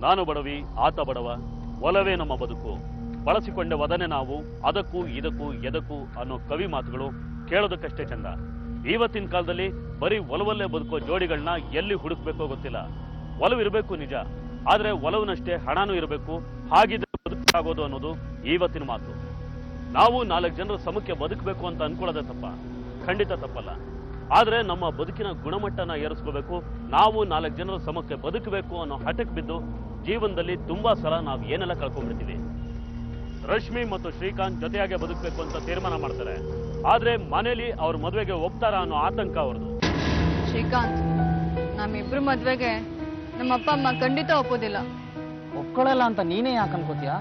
ನಾನು ಬಡವಿ ಆತ ಬಡವ, ಒಲವೇ ನಮ್ಮ ಬದುಕು, ಬಳಸಿಕೊಂಡೆ ವದನೆ ನಾವು, ಅದಕ್ಕೂ ಇದಕ್ಕೂ ಎದಕ್ಕೂ ಅನ್ನೋ ಕವಿ ಮಾತುಗಳು ಕೇಳೋದಕ್ಕಷ್ಟೇ ಚಂದ. ಇವತ್ತಿನ ಕಾಲದಲ್ಲಿ ಬರೀ ಒಲವಲ್ಲೇ ಬದುಕೋ ಜೋಡಿಗಳನ್ನ ಎಲ್ಲಿ ಹುಡುಕ್ಬೇಕೋ ಗೊತ್ತಿಲ್ಲ. ಒಲವಿರಬೇಕು ನಿಜ, ಆದ್ರೆ ಒಲವಿನಷ್ಟೇ ಹಣನೂ ಇರಬೇಕು. ಹಾಗಿದ್ರೆ ಬದುಕಾಗೋದು ಅನ್ನೋದು ಇವತ್ತಿನ ಮಾತು. ನಾವು 4 ಜನರ ಸಮಕ್ಕೆ ಬದುಕಬೇಕು ಅಂತ ಅನ್ಕೊಳ್ಳೋದೇ ತಪ್ಪ? ಖಂಡಿತ ತಪ್ಪಲ್ಲ. ಆದ್ರೆ ನಮ್ಮ ಬದುಕಿನ ಗುಣಮಟ್ಟನ ಏರಿಸ್ಕೋಬೇಕು. ನಾವು 4 ಜನರ ಸಮಕ್ಕೆ ಬದುಕಬೇಕು ಅನ್ನೋ ಹಠಕ್ಕೆ ಬಿದ್ದು ಜೀವನದಲ್ಲಿ ತುಂಬಾ ಸಲ ನಾವು ಏನೆಲ್ಲ ಕಳ್ಕೊಂಡ್ಬಿಡ್ತೀವಿ. ರಶ್ಮಿ ಮತ್ತು ಶ್ರೀಕಾಂತ್ ಜೊತೆಯಾಗೆ ಬದುಕಬೇಕು ಅಂತ ತೀರ್ಮಾನ ಮಾಡ್ತಾರೆ. ಆದ್ರೆ ಮನೇಲಿ ಅವ್ರ ಮದುವೆಗೆ ಒಪ್ತಾರ ಅನ್ನೋ ಆತಂಕ ಅವ್ರದ್ದು. ಶ್ರೀಕಾಂತ್, ನಮ್ಮಿಬ್ರು ಮದ್ವೆಗೆ ನಮ್ಮ ಅಪ್ಪ ಅಮ್ಮ ಖಂಡಿತ ಒಪ್ಪೋದಿಲ್ಲ. ಒಪ್ಕೊಳ್ಳಲ್ಲ ಅಂತ ನೀನೇ ಯಾಕೆ ಅನ್ಕೋತೀಯ?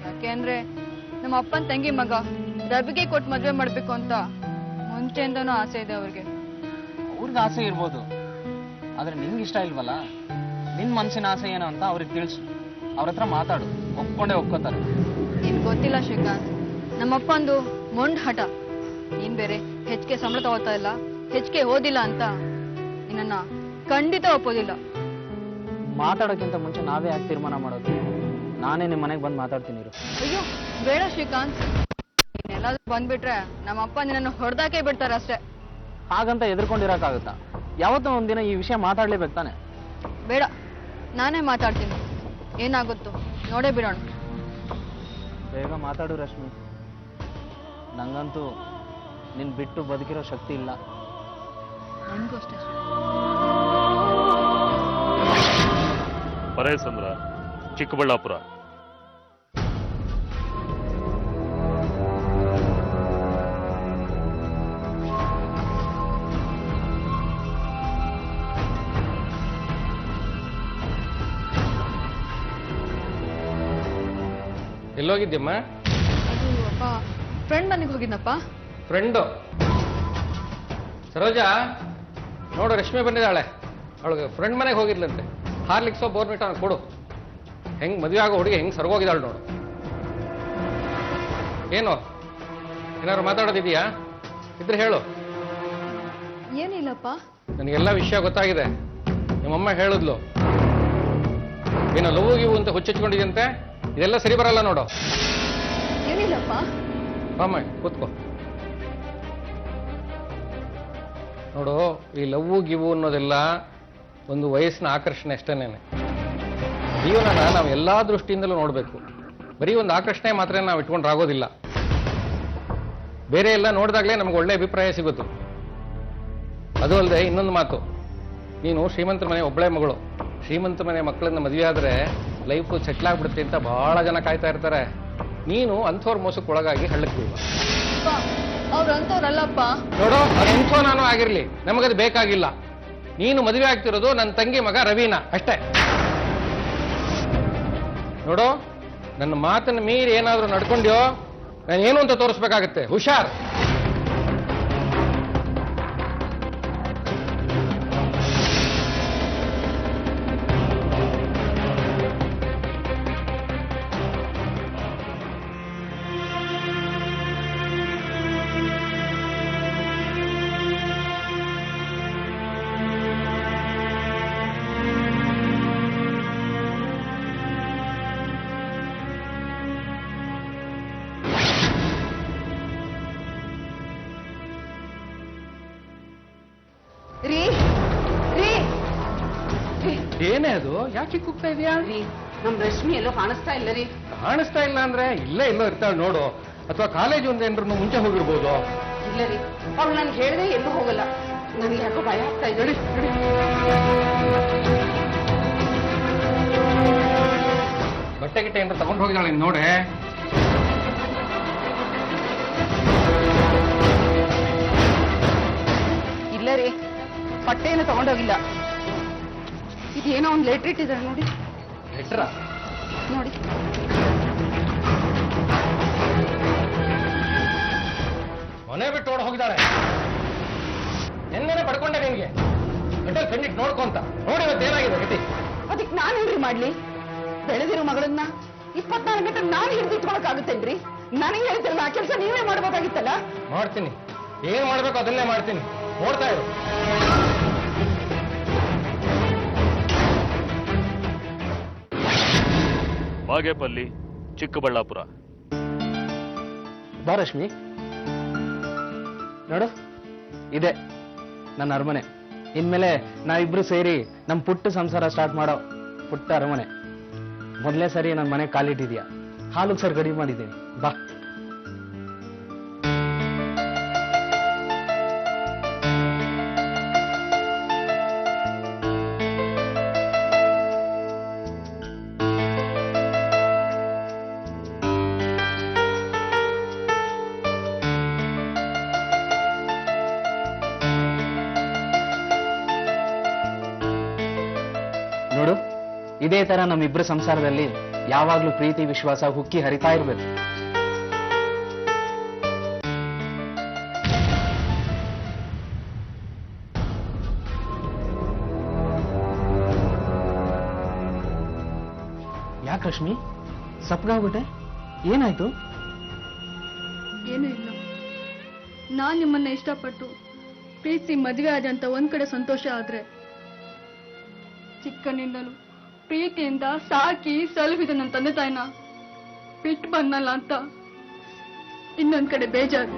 ಯಾಕೆ ಅಂದ್ರೆ ನಮ್ಮ ಅಪ್ಪನ ತಂಗಿ ಮಗ ರವಿಗೆ ಕೊಟ್ಟು ಮದ್ವೆ ಮಾಡ್ಬೇಕು ಅಂತ ಮುಂಚೆಯಿಂದನೂ ಆಸೆ ಇದೆ ಅವ್ರಿಗೆ. ಅವ್ರಿಗೆ ಆಸೆ ಇರ್ಬೋದು, ಆದ್ರೆ ನಿನ್ಗೆ ಇಷ್ಟ ಇಲ್ವಲ್ಲ. ನಿನ್ ಮನ್ಸಿನ ಆಸೆ ಏನೋ ಅಂತ ಅವ್ರಿಗೆ ತಿಳಿಸು. ಅವ್ರ ಹತ್ರ ಮಾತಾಡು, ಒಪ್ಕೊಂಡೇ ಒಪ್ಕೋತಾರೆ. ನಿನ್ ಗೊತ್ತಿಲ್ಲ ಶ್ರೀಕಾಂತ್, ನಮ್ಮಪ್ಪ ಒಂದು ಮೊಂಡ್ ಹಠ. ನೀನ್ ಬೇರೆ ಹೆಚ್ಚಿಗೆ ಸಂಬಳ ತಗೋತಾ ಇಲ್ಲ, ಹೆಚ್ಚಿಗೆ ಓದಿಲ್ಲ ಅಂತ ನಿನ್ನ ಖಂಡಿತ ಒಪ್ಪೋದಿಲ್ಲ. ಮಾತಾಡೋಕ್ಕಿಂತ ಮುಂಚೆ ನಾವೇ ಯಾಕೆ ತೀರ್ಮಾನ ಮಾಡೋದು? ನಾನೇ ನಿಮ್ಮ ಮನೆಗೆ ಬಂದು ಮಾತಾಡ್ತೀನಿ ಇರು. ಅಯ್ಯೋ ಬೇಡ ಶ್ರೀಕಾಂತ್, ನೀನೆಲ್ಲಾದ್ರೂ ಬಂದ್ಬಿಟ್ರೆ ನಮ್ಮಪ್ಪ ನಿನ್ನನ್ನು ಹೊಡೆದಾಕೆ ಬಿಡ್ತಾರೆ ಅಷ್ಟೇ. ಹಾಗಂತ ಎದುರ್ಕೊಂಡಿರಕ್ಕಾಗುತ್ತಾ? ಯಾವತ್ತೋ ಒಂದಿನ ಈ ವಿಷಯ ಮಾತಾಡ್ಲೇಬೇಕು ತಾನೆ? ಬೇಡ, ನಾನೇ ಮಾತಾಡ್ತೀನಿ. ಏನಾಗುತ್ತೋ ನೋಡೇ ಬಿಡೋಣ. ಬೇಗ ಮಾತಾಡು ರಶ್ಮಿ. ನಂಗಂತೂ ನಿನ್ ಬಿಟ್ಟು ಬದುಕಿರೋ ಶಕ್ತಿ ಇಲ್ಲ. ನನಗೂ ಅಷ್ಟೇ. ಪರೇಸಂದ್ರ, ಚಿಕ್ಕಬಳ್ಳಾಪುರ. ಎಲ್ಲೋಗಿದ್ಯಮ್ಮ? ಅದು ಅಪ್ಪ ಫ್ರೆಂಡ್ ಮನೆಗೆ ಹೋಗಿದ್ನಪ್ಪ. ಫ್ರೆಂಡು ಸರೋಜಾ, ನೋಡು ರಶ್ಮಿ ಬಂದಿದ್ದಾಳೆ. ಅವಳಿಗೆ ಫ್ರೆಂಡ್ ಮನೆಗೆ ಹೋಗಿದ್ಲಂತೆ. ಹಾರ್ಲಿಕ್ಸೋ ಬೋರ್ಮಿಟೋ ಕೊಡು. ಹೆಂಗ್ ಮದುವೆ ಆಗೋ ಹುಡುಗಿ ಹೆಂಗ್ ಸರ್ಗೋಗಿದ್ದಾಳೆ ನೋಡು. ಏನು ಏನಾದ್ರು ಮಾತಾಡೋದಿದೆಯಾ? ಇದ್ರೆ ಹೇಳು. ಏನಿಲ್ಲಪ್ಪ. ನನಗೆಲ್ಲ ವಿಷಯ ಗೊತ್ತಾಗಿದೆ. ನಿಮ್ಮಮ್ಮ ಹೇಳಿದ್ಲು, ಏನೋ ಲವ್ ಗಿವು ಅಂತ ಹುಚ್ಚಿಟ್ಕೊಂಡಿದ್ಯಂತೆ. ಇದೆಲ್ಲ ಸರಿ ಬರಲ್ಲ ನೋಡು. ಏನಿಲ್ಲಪ್ಪ. ಅಮ್ಮ ಕೂತ್ಕೋ. ನೋಡು, ಈ ಲವ್ವು ಗಿವು ಅನ್ನೋದೆಲ್ಲ ಒಂದು ವಯಸ್ಸಿನ ಆಕರ್ಷಣೆ ಅಷ್ಟೇನೆ. ಜೀವನನ ನಾವು ಎಲ್ಲಾ ದೃಷ್ಟಿಯಿಂದಲೂ ನೋಡಬೇಕು. ಬರೀ ಒಂದು ಆಕರ್ಷಣೆ ಮಾತ್ರ ನಾವು ಇಟ್ಕೊಂಡ್ರಾಗೋದಿಲ್ಲ. ಬೇರೆ ಎಲ್ಲ ನೋಡಿದಾಗಲೇ ನಮ್ಗೆ ಒಳ್ಳೆ ಅಭಿಪ್ರಾಯ ಸಿಗುತ್ತೆ. ಅದು ಅಲ್ಲದೆ ಇನ್ನೊಂದು ಮಾತು, ನೀನು ಶ್ರೀಮಂತರ ಮನೆ ಒಬ್ಬಳೇ ಮಗಳು. ಶ್ರೀಮಂತ ಮನೆ ಮಕ್ಕಳನ್ನ ಮದುವೆ ಆದ್ರೆ ಲೈಫ್ ಸೆಟ್ಲ್ ಆಗ್ಬಿಡುತ್ತೆ ಅಂತ ಬಹಳ ಜನ ಕಾಯ್ತಾ ಇರ್ತಾರೆ. ನೀನು ಅಂಥವ್ರ ಮೋಸಕ್ಕೆ ಒಳಗಾಗಿ ಹಳ್ಳಕ್ಕೆ ಬೀಳುವ. ಅವ್ರಂತವ್ರಲ್ಲಪ್ಪ. ನೋಡು, ಎಂಥೋ ನಾನು ಆಗಿರ್ಲಿ, ನಮಗದು ಬೇಕಾಗಿಲ್ಲ. ನೀನು ಮದುವೆ ಆಗ್ತಿರೋದು ನನ್ನ ತಂಗಿ ಮಗ ರವೀನಾ ಅಷ್ಟೇ. ನೋಡು, ನನ್ನ ಮಾತನ್ನು ಮೀರಿ ಏನಾದ್ರೂ ನಡ್ಕೊಂಡ್ಯೋ ನಾನೇನು ಅಂತ ತೋರಿಸ್ಬೇಕಾಗತ್ತೆ. ಹುಷಾರ್. ಏನೇ ಅದು? ಯಾಕೆ ಕೂಗ್ತಾ ಇದೆಯಾ? ನಮ್ ರಶ್ಮಿ ಎಲ್ಲೋ ಕಾಣಿಸ್ತಾ ಇಲ್ಲ ರೀ. ಕಾಣಿಸ್ತಾ ಇಲ್ಲ ಅಂದ್ರೆ ಇಲ್ಲೇ ಎಲ್ಲೋ ಇರ್ತಾಳೆ ನೋಡು. ಅಥವಾ ಕಾಲೇಜ್ ಒಂದು ಏನಾದ್ರು ಮುಂಚೆ ಹೋಗಿರ್ಬೋದು. ಇಲ್ಲ ರೀ, ಅವ್ಳು ನನ್ಗೆ ಹೇಳಿದ್ರೆ ಎಲ್ಲೂ ಹೋಗಲ್ಲ. ನನಗೆ ಯಾಕೋ ಭಯ ಆಗ್ತಾ ಇದೆ. ಬಟ್ಟೆ ಗಿಟ್ಟೆ ಏನಾದ್ರು ತಗೊಂಡು ಹೋಗಿದ್ದಾಳೆ ನೋಡೆ. ಇಲ್ಲ ರೀ, ಬಟ್ಟೆಯನ್ನು ತಗೊಂಡೋಗಿಲ್ಲ. ಇದೇನೋ ಒಂದು ಲೆಟ್ರ್ ಇಟ್ಟಿದ್ದಾರೆ ನೋಡಿ. ಲೆಟ್ರ ನೋಡಿ. ಮನೆ ಬಿಟ್ಟು ಓಡ್ ಹೋಗಿದ್ದಾಳೆ. ಎನ್ನೇನೆ ಪಡ್ಕೊಂಡೆ ನಿನ್ಗೆ. ಗಂಟೆ ಖಂಡಿಟ್ ನೋಡ್ಕೊಂತ ನೋಡಿ ಇವತ್ತು ಏನಾಗಿದೆ ಗತಿ. ಅದಕ್ಕೆ ನಾನೇನ್ರಿ ಮಾಡ್ಲಿ? ಬೆಳೆದಿರೋ ಮಗಳನ್ನ 24 ಗಂಟೆ ನಾನು ಹಿಡಿದಿಟ್ಕೊಳಕ್ಕಾಗುತ್ತೇನ್ರಿ? ನನಗೆ ಹೇಳ್ತಿರಲ್ಲ, ಆ ಕೆಲಸ ನೀವೇ ಮಾಡ್ಬೋದಾಗಿತ್ತಲ್ಲ. ಮಾಡ್ತೀನಿ, ಏನ್ ಮಾಡ್ಬೇಕು ಅದನ್ನೇ ಮಾಡ್ತೀನಿ. ನೋಡ್ತಾ ಇರು. ಬಾಗೇಪಲ್ಲಿ, ಚಿಕ್ಕಬಳ್ಳಾಪುರ. ಬಾ ರಶ್ಮಿ, ನೋಡು ಇದೆ ನನ್ನ ಅರಮನೆ. ಇನ್ಮೇಲೆ ನಾವಿಬ್ರು ಸೇರಿ ನಮ್ಮ ಪುಟ್ಟ ಸಂಸಾರ ಸ್ಟಾರ್ಟ್ ಮಾಡೋ ಪುಟ್ಟ ಅರಮನೆ. ಮೊದಲೇ ಸರಿ ನನ್ನ ಮನೆ ಕಾಲಿಟ್ಟಿದ್ಯಾ, ಹಾಲು ಸರ್ ಗಡಿ ಮಾಡಿದ್ದೀನಿ. ಬಾ. ನೋಡು, ಇದೇ ತರ ನಮ್ಮಿಬ್ಬರ ಸಂಸಾರದಲ್ಲಿ ಯಾವಾಗ್ಲೂ ಪ್ರೀತಿ ವಿಶ್ವಾಸ ಹುಕ್ಕಿ ಹರಿತಾ ಇರ್ಬೇಕು. ಯಾಕೆ ರಶ್ಮಿ ಸಪ್ಗಾಗ್ಬಿಟ್ಟೆ? ಏನಾಯ್ತು? ಏನೂ ಇಲ್ಲ. ನಾನ್ ನಿಮ್ಮನ್ನ ಇಷ್ಟಪಟ್ಟು ಪ್ರೀತಿ ಮದುವೆ ಆದ ಅಂತ ಒಂದ್ ಕಡೆ ಸಂತೋಷ ಆದ್ರೆ, ಚಿಕ್ಕನಿಂದಲೂ ಪ್ರೀತಿಯಿಂದ ಸಾಕಿ ಸಲುಹಿದ ನನ್ನ ತಂದೆ ತಾಯಿನ ಬಿಟ್ಟು ಬಂದಲ್ಲ ಅಂತ ಇನ್ನೊಂದ್ ಕಡೆ ಬೇಜಾರು.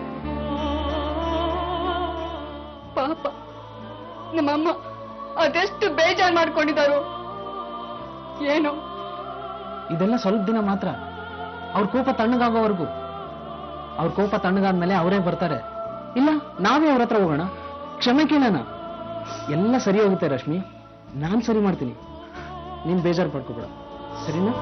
ಪಾಪ ನಮ್ಮಮ್ಮ ಅದೆಷ್ಟು ಬೇಜಾರು ಮಾಡ್ಕೊಂಡಿದ್ದಾರೋ ಏನೋ. ಇದೆಲ್ಲ ಸ್ವಲ್ಪ ದಿನ ಮಾತ್ರ. ಅವ್ರ ಕೋಪ ತಣ್ಣಗಾಗೋವರೆಗೂ. ಅವ್ರ ಕೋಪ ತಣ್ಣಗಾದ್ಮೇಲೆ ಅವರೇ ಬರ್ತಾರೆ. ಇಲ್ಲ ನಾವೇ ಅವ್ರ ಹತ್ರ ಹೋಗೋಣ, ಕ್ಷಮೆ ಕೇಳೋಣ. ಎಲ್ಲ ಸರಿ ಹೋಗುತ್ತೆ ರಶ್ಮಿ, ನಾನ್ ಸರಿ ಮಾಡ್ತೀನಿ. ನೀನ್ ಬೇಜಾರು ಪಡ್ಕೋಬೇಡ, ಸರಿನಾ?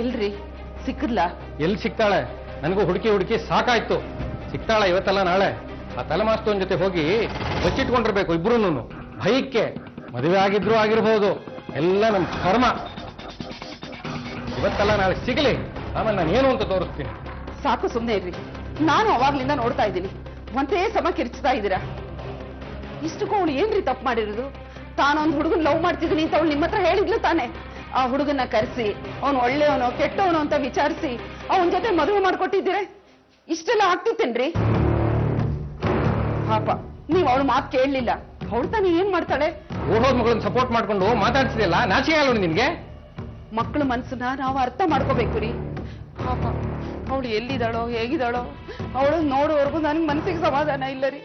ಎಲ್ರಿ ಸಿಕ್ಕದ್ಲಾ? ಎಲ್ಲಿ ಸಿಗ್ತಾಳೆ? ನನಗೂ ಹುಡುಕಿ ಹುಡುಕಿ ಸಾಕಾಯ್ತು. ಸಿಗ್ತಾಳ ಇವತ್ತಲ್ಲ ನಾಳೆ. ಆ ತಲೆಮಾಸ್ತವನ್ ಜೊತೆ ಹೋಗಿ ಬಚ್ಚಿಟ್ಕೊಂಡಿರ್ಬೇಕು ಇಬ್ರು. ಭಯಕ್ಕೆ ಮದುವೆ ಆಗಿದ್ರು ಆಗಿರ್ಬೋದು, ಎಲ್ಲ ನಮ್ ಕರ್ಮ. ಇವತ್ತಲ್ಲ ನಾಳೆ ಸಿಗಲಿ, ಆಮೇಲೆ ನಾನು ಏನು ಅಂತ ತೋರಿಸ್ತೀನಿ. ಸಾಕು, ಸುಮ್ಮನೆ ಇರ್ರಿ. ನಾನು ಅವಾಗ್ಲಿಂದ ನೋಡ್ತಾ ಇದ್ದೀನಿ, ಒಂದೇ ಸಮ ಕಿರ್ಚ್ತಾ ಇದ್ದೀರಾ. ಇಷ್ಟಕ್ಕೂ ಅವಳು ಏನ್ರಿ ತಪ್ಪು ಮಾಡಿರೋದು? ತಾನೊಂದು ಹುಡುಗನ್ ಲವ್ ಮಾಡ್ತಿದ್ದೀನಿ ಅಂತ ಅವಳು ನಿಮ್ಮ ಹತ್ರ ಹೇಳಿದ್ಲು ತಾನೆ. ಆ ಹುಡುಗನ್ನ ಕರೆಸಿ ಅವನು ಒಳ್ಳೆಯವನೋ ಕೆಟ್ಟವನು ಅಂತ ವಿಚಾರಿಸಿ ಅವನ ಜೊತೆ ಮದುವೆ ಮಾಡ್ಕೊಟ್ಟಿದ್ದೀರ. ಇಷ್ಟೆಲ್ಲ ಆಗ್ತಿತ್ತೇನ್ರಿ? ಪಾಪ ನೀವ್ ಅವಳು ಮಾತು ಕೇಳಲಿಲ್ಲ. ಅವಳು ತಾನೇ ಏನ್ ಮಾಡ್ತಾಳೆ? ಓಡೋದ್ ಮಗಳನ್ನ ಸಪೋರ್ಟ್ ಮಾಡ್ಕೊಂಡು ಮಾತಾಡ್ಸಿದೆಯಲ್ಲ, ನಾಚಿಕೆ ಆಗಲ್ಲ ನಿನ್ಗೆ? ಮಕ್ಕಳ ಮನ್ಸನ್ನ ನಾವು ಅರ್ಥ ಮಾಡ್ಕೋಬೇಕು ರೀ. ಪಾಪ ಅವಳು ಎಲ್ಲಿದ್ದಾಳೋ ಹೇಗಿದ್ದಾಳೋ ಅವಳು ನೋಡುವವರೆಗೂ ನನ್ಗೆ ಮನಸ್ಸಿಗೆ ಸಮಾಧಾನ ಇಲ್ಲ ರೀ.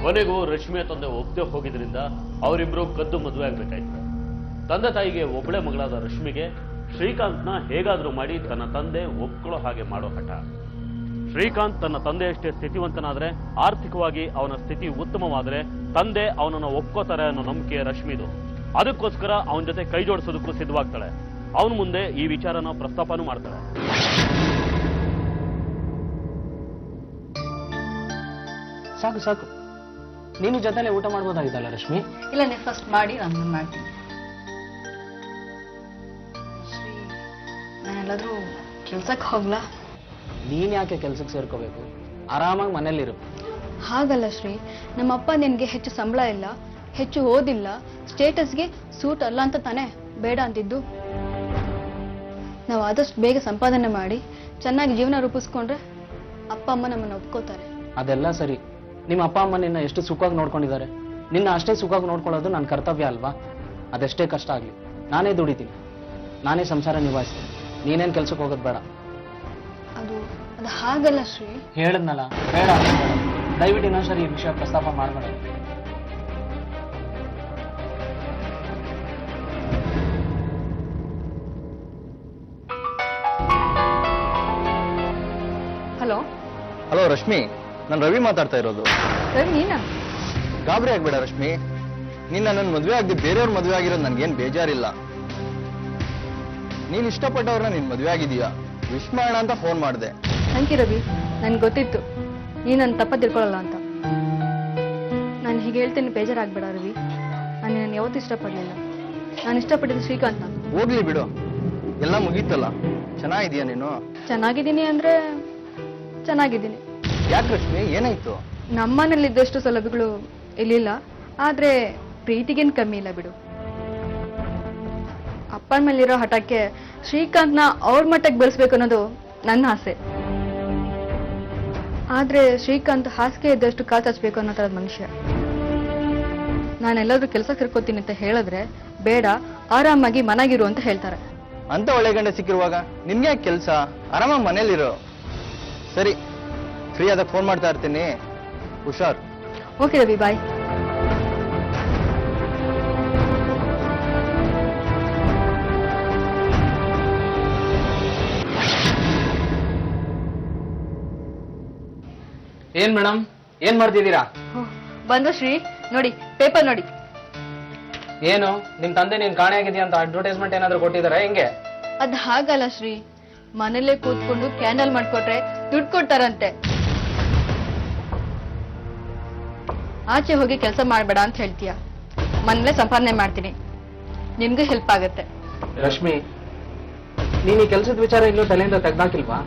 ಕೊನೆಗೂ ರಶ್ಮಿಯ ತಂದೆ ಒಪ್ಪದೆ ಹೋಗಿದ್ರಿಂದ ಅವರಿಬ್ರು ಕದ್ದು ಮದುವೆ ಆಗ್ಬೇಕಾಯ್ತು. ತಂದೆ ತಾಯಿಗೆ ಒಬ್ಬಳೆ ಮಗಳಾದ ರಶ್ಮಿಗೆ ಶ್ರೀಕಾಂತ್ನ ಹೇಗಾದ್ರೂ ಮಾಡಿ ತನ್ನ ತಂದೆ ಒಪ್ಕೊಳ್ಳೋ ಹಾಗೆ ಮಾಡೋ ಹಠ. ಶ್ರೀಕಾಂತ್ ತನ್ನ ತಂದೆಯಷ್ಟೇ ಸ್ಥಿತಿವಂತನಾದ್ರೆ, ಆರ್ಥಿಕವಾಗಿ ಅವನ ಸ್ಥಿತಿ ಉತ್ತಮವಾದ್ರೆ ತಂದೆ ಅವನನ್ನು ಒಪ್ಕೋತಾರೆ ಅನ್ನೋ ನಂಬಿಕೆ ರಶ್ಮಿದು. ಅದಕ್ಕೋಸ್ಕರ ಅವನ ಜೊತೆ ಕೈ ಜೋಡಿಸೋದಕ್ಕೂ ಸಿದ್ಧವಾಗ್ತಾಳೆ. ಅವನ ಮುಂದೆ ಈ ವಿಚಾರನ ಪ್ರಸ್ತಾಪನೂ ಮಾಡ್ತಾಳೆ. ಸಾಕು ಸಾಕು, ನೀನು ಜೊತೆಲೆ ಊಟ ಮಾಡ್ಬೋದಾಗಿತ್ತಲ್ಲ ರಶ್ಮಿ? ಇಲ್ಲ, ನೀವು ಫಸ್ಟ್ ಮಾಡಿ, ನಾನು ಮಾಡ್ತೀನಿ. ಶ್ರೀ, ನಾನೆಲ್ಲಾದ್ರೂ ಕೆಲ್ಸಕ್ಕೆ ಹೋಗ್ಲಾ? ನೀನ್ ಯಾಕೆ ಕೆಲ್ಸಕ್ಕೆ ಸೇರ್ಕೋಬೇಕು? ಆರಾಮಾಗಿ ಮನೇಲಿರು. ಹಾಗಲ್ಲ ಶ್ರೀ, ನಮ್ಮಪ್ಪ ನಿನ್ಗೆ ಹೆಚ್ಚು ಸಂಬಳ ಇಲ್ಲ, ಹೆಚ್ಚು ಓದಿಲ್ಲ, ಸ್ಟೇಟಸ್ಗೆ ಸೂಟ್ ಅಲ್ಲ ಅಂತ ತಾನೇ ಬೇಡ ಅಂತಿದ್ದು. ನಾವು ಆದಷ್ಟು ಬೇಗ ಸಂಪಾದನೆ ಮಾಡಿ ಚೆನ್ನಾಗಿ ಜೀವನ ರೂಪಿಸ್ಕೊಂಡ್ರೆ ಅಪ್ಪ ಅಮ್ಮ ನಮ್ಮನ್ನು ಒಪ್ಕೋತಾರೆ. ಅದೆಲ್ಲ ಸರಿ, ನಿಮ್ಮ ಅಪ್ಪ ಅಮ್ಮ ನಿನ್ನ ಎಷ್ಟು ಸುಖವಾಗಿ ನೋಡ್ಕೊಂಡಿದ್ದಾರೆ. ನಿನ್ನ ಅಷ್ಟೇ ಸುಖವಾಗಿ ನೋಡ್ಕೊಳ್ಳೋದು ನನ್ನ ಕರ್ತವ್ಯ ಅಲ್ವಾ? ಅದೆಷ್ಟೇ ಕಷ್ಟ ಆಗಲಿ ನಾನೇ ದುಡಿತೀನಿ, ನಾನೇ ಸಂಸಾರ ನಿಭಾಯಿಸ್ತೀನಿ. ನೀನೇನು ಕೆಲ್ಸಕ್ಕೆ ಹೋಗೋದು ಬೇಡ. ಅದು ಹಾಗಲ್ಲ ಶ್ರೀ. ಹೇಳದ್ನಲ್ಲ, ಬೇಡ ಅಂದ್ರೆ ಬೇಡ. ದಯವಿಟ್ಟು ಇನ್ನೊಂದ್ಸರಿ ಈ ವಿಷಯ ಪ್ರಸ್ತಾಪ ಮಾಡಬೇಡ. ಹಲೋ ಹಲೋ ರಶ್ಮಿ, ನಾನು ರವಿ ಮಾತಾಡ್ತಾ ಇರೋದು. ರವಿ ನೀನಾ? ಗಾಬರಿ ಆಗ್ಬೇಡ ರಶ್ಮಿ, ನೀನ್ ನನ್ನ ಮದುವೆ ಆಗದೆ ಬೇರೆಯವ್ರ ಮದುವೆ ಆಗಿರೋದು ನನ್ಗೇನ್ ಬೇಜಾರಿಲ್ಲ. ನೀನ್ ಇಷ್ಟಪಟ್ಟವ್ರನ್ನ ನೀನ್ ಮದುವೆ ಆಗಿದೀಯಾ, ವಿಶ್ ಮಾಡೋಣ ಅಂತ ಫೋನ್ ಮಾಡಿದೆ. ಥ್ಯಾಂಕ್ ಯು ರವಿ, ನನ್ಗೆ ಗೊತ್ತಿತ್ತು ನೀ ನನ್ನ ತಪ್ಪ ತಿಳ್ಕೊಳ್ಳಲ್ಲ ಅಂತ. ಹೀಗೆ ಹೇಳ್ತೇನೆ ಬೇಜಾರಾಗ್ಬೇಡ ರವಿ. ನಾನು ನಿನ್ನ ಯಾವತ್ತೂ ಇಷ್ಟಪಡಲಿಲ್ಲ. ನಾನು ಇಷ್ಟಪಟ್ಟಿದ್ದು ಶ್ರೀಕಾಂತ್ನ. ಹೋಗ್ಲಿ ಬಿಡು, ಎಲ್ಲ ಮುಗೀತಲ್ಲ. ಚೆನ್ನಾಗಿದೀಯ ನೀನು? ಚೆನ್ನಾಗಿದ್ದೀನಿ ಅಂದ್ರೆ ಚೆನ್ನಾಗಿದ್ದೀನಿ. ಯಾಕೆ ರಶ್ಮಿ, ಏನಾಯ್ತು? ನಮ್ಮನೇಲಿ ಇದ್ದಷ್ಟು ಸೌಲಭ್ಯಗಳು ಇಲ್ಲಿಲ್ಲ, ಆದ್ರೆ ಪ್ರೀತಿಗೇನು ಕಮ್ಮಿ ಇಲ್ಲ ಬಿಡು. ಅಪ್ಪನ ಮೇಲಿರೋ ಹಠಕ್ಕೆ ಶ್ರೀಕಾಂತ್ನ ಅವ್ರ ಮಟ್ಟಕ್ಕೆ ಬೆಳೆಸ್ಬೇಕು ಅನ್ನೋದು ನನ್ನ ಆಸೆ. ಆದ್ರೆ ಶ್ರೀಕಾಂತ್ ಹಾಸಿಗೆ ಇದ್ದಷ್ಟು ಕಾಲು ಚಾಚಬೇಕು ಅನ್ನೋ ಥರದ ಮನುಷ್ಯ. ನಾನೆಲ್ಲಾದ್ರೂ ಕೆಲಸ ಕರ್ಕೋತೀನಿ ಅಂತ ಹೇಳಿದ್ರೆ ಬೇಡ, ಆರಾಮಾಗಿ ಮನೆಗಿರು ಅಂತ ಹೇಳ್ತಾರೆ. ಅಂತ ಒಳ್ಳೆ ಗಂಡ ಸಿಕ್ಕಿರುವಾಗ ನಿನ್ಗೆ ಯಾಕೆ ಕೆಲಸ? ಆರಾಮಾಗಿ ಮನೇಲಿರು. ಸರಿ, ಫ್ರೀ ಆದಾಗ ಫೋನ್ ಮಾಡ್ತಾ ಇರ್ತೀನಿ. ಹುಷಾರ್. ಓಕೆ ರವಿ, ಬಾಯ್. ಏನ್ ಮೇಡಮ್, ಏನ್ ಮಾಡ್ತಿದ್ದೀರಾ? ಬಂದ ಶ್ರೀ, ನೋಡಿ ಪೇಪರ್ ನೋಡಿ. ಏನು ನಿಮ್ ತಂದೆ ನೀನ್ ಕಾಣೆ ಆಗಿದ್ಯಾ ಅಂತ ಅಡ್ವರ್ಟೈಸ್ಮೆಂಟ್ ಏನಾದ್ರು ಕೊಟ್ಟಿದಾರ ಹೆಂಗೆ? ಅದ್ ಹಾಗಲ್ಲ ಶ್ರೀ, ಮನೇಲೆ ಕೂತ್ಕೊಂಡು ಕ್ಯಾಂಡಲ್ ಮಾಡ್ಕೊಟ್ರೆ ದುಡ್ಡು ಕೊಡ್ತಾರಂತೆ. ಆಚೆ ಹೋಗಿ ಕೆಲಸ ಮಾಡ್ಬೇಡ ಅಂತ ಹೇಳ್ತೀಯ. ಮನೇಲೆ ಸಂಪಾದನೆ ಮಾಡ್ತೀನಿ, ನಿಮ್ಗೆ ಹೆಲ್ಪ್ ಆಗತ್ತೆ. ರಶ್ಮಿ, ನೀನ್ ಈ ಕೆಲ್ಸದ ವಿಚಾರ ಇಲ್ಲೂ ತಲೆಯಿಂದ ತೆಗ್ದಾಕಿಲ್ವಾ?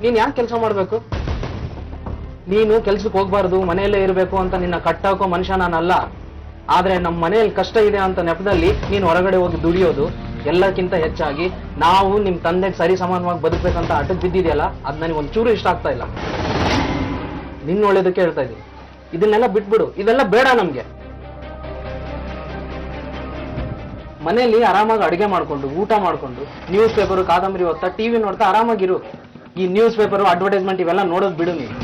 ನೀನ್ ಯಾಕೆ ಕೆಲಸ ಮಾಡ್ಬೇಕು? ನೀನು ಕೆಲ್ಸಕ್ಕೆ ಹೋಗ್ಬಾರ್ದು, ಮನೆಯಲ್ಲೇ ಇರಬೇಕು ಅಂತ ನಿನ್ನ ಕಟ್ಟಾಕೋ ಮನುಷ್ಯ ನಾನಲ್ಲ. ಆದ್ರೆ ನಮ್ಮ ಮನೆಯಲ್ಲಿ ಕಷ್ಟ ಇದೆ ಅಂತ ನೆಪದಲ್ಲಿ ನೀನು ಹೊರಗಡೆ ಹೋಗಿ ದುಡಿಯೋದು, ಎಲ್ಲಕ್ಕಿಂತ ಹೆಚ್ಚಾಗಿ ನಾವು ನಿಮ್ ತಂದೆಗೆ ಸರಿ ಸಮಾನವಾಗಿ ಬದುಕ್ಬೇಕಂತ ಅಡ್ಡಕ್ಕೆ ಬಿದ್ದಿದೆಯಲ್ಲ, ಅದ್ ನನಗೆ ಒಂಚೂರು ಇಷ್ಟ ಆಗ್ತಾ ಇಲ್ಲ. ನಿನ್ನ ಒಳ್ಳೇದಕ್ಕೆ ಹೇಳ್ತಾ ಇದ್ದೀನಿ, ಇದನ್ನೆಲ್ಲ ಬಿಟ್ಬಿಡು, ಇದೆಲ್ಲ ಬೇಡ ನಮ್ಗೆ. ಮನೆಯಲ್ಲಿ ಆರಾಮಾಗಿ ಅಡುಗೆ ಮಾಡ್ಕೊಂಡು, ಊಟ ಮಾಡ್ಕೊಂಡು, ನ್ಯೂಸ್ ಪೇಪರ್ ಕಾದಂಬರಿ ಓದ್ತಾ, ಟಿವಿ ನೋಡ್ತಾ ಆರಾಮಾಗಿರು. ಈ ನ್ಯೂಸ್ ಪೇಪರ್ ಅಡ್ವರ್ಟೈಸ್ಮೆಂಟ್ ಇವೆಲ್ಲ ನೋಡೋದು ಬಿಡು ನೀವು.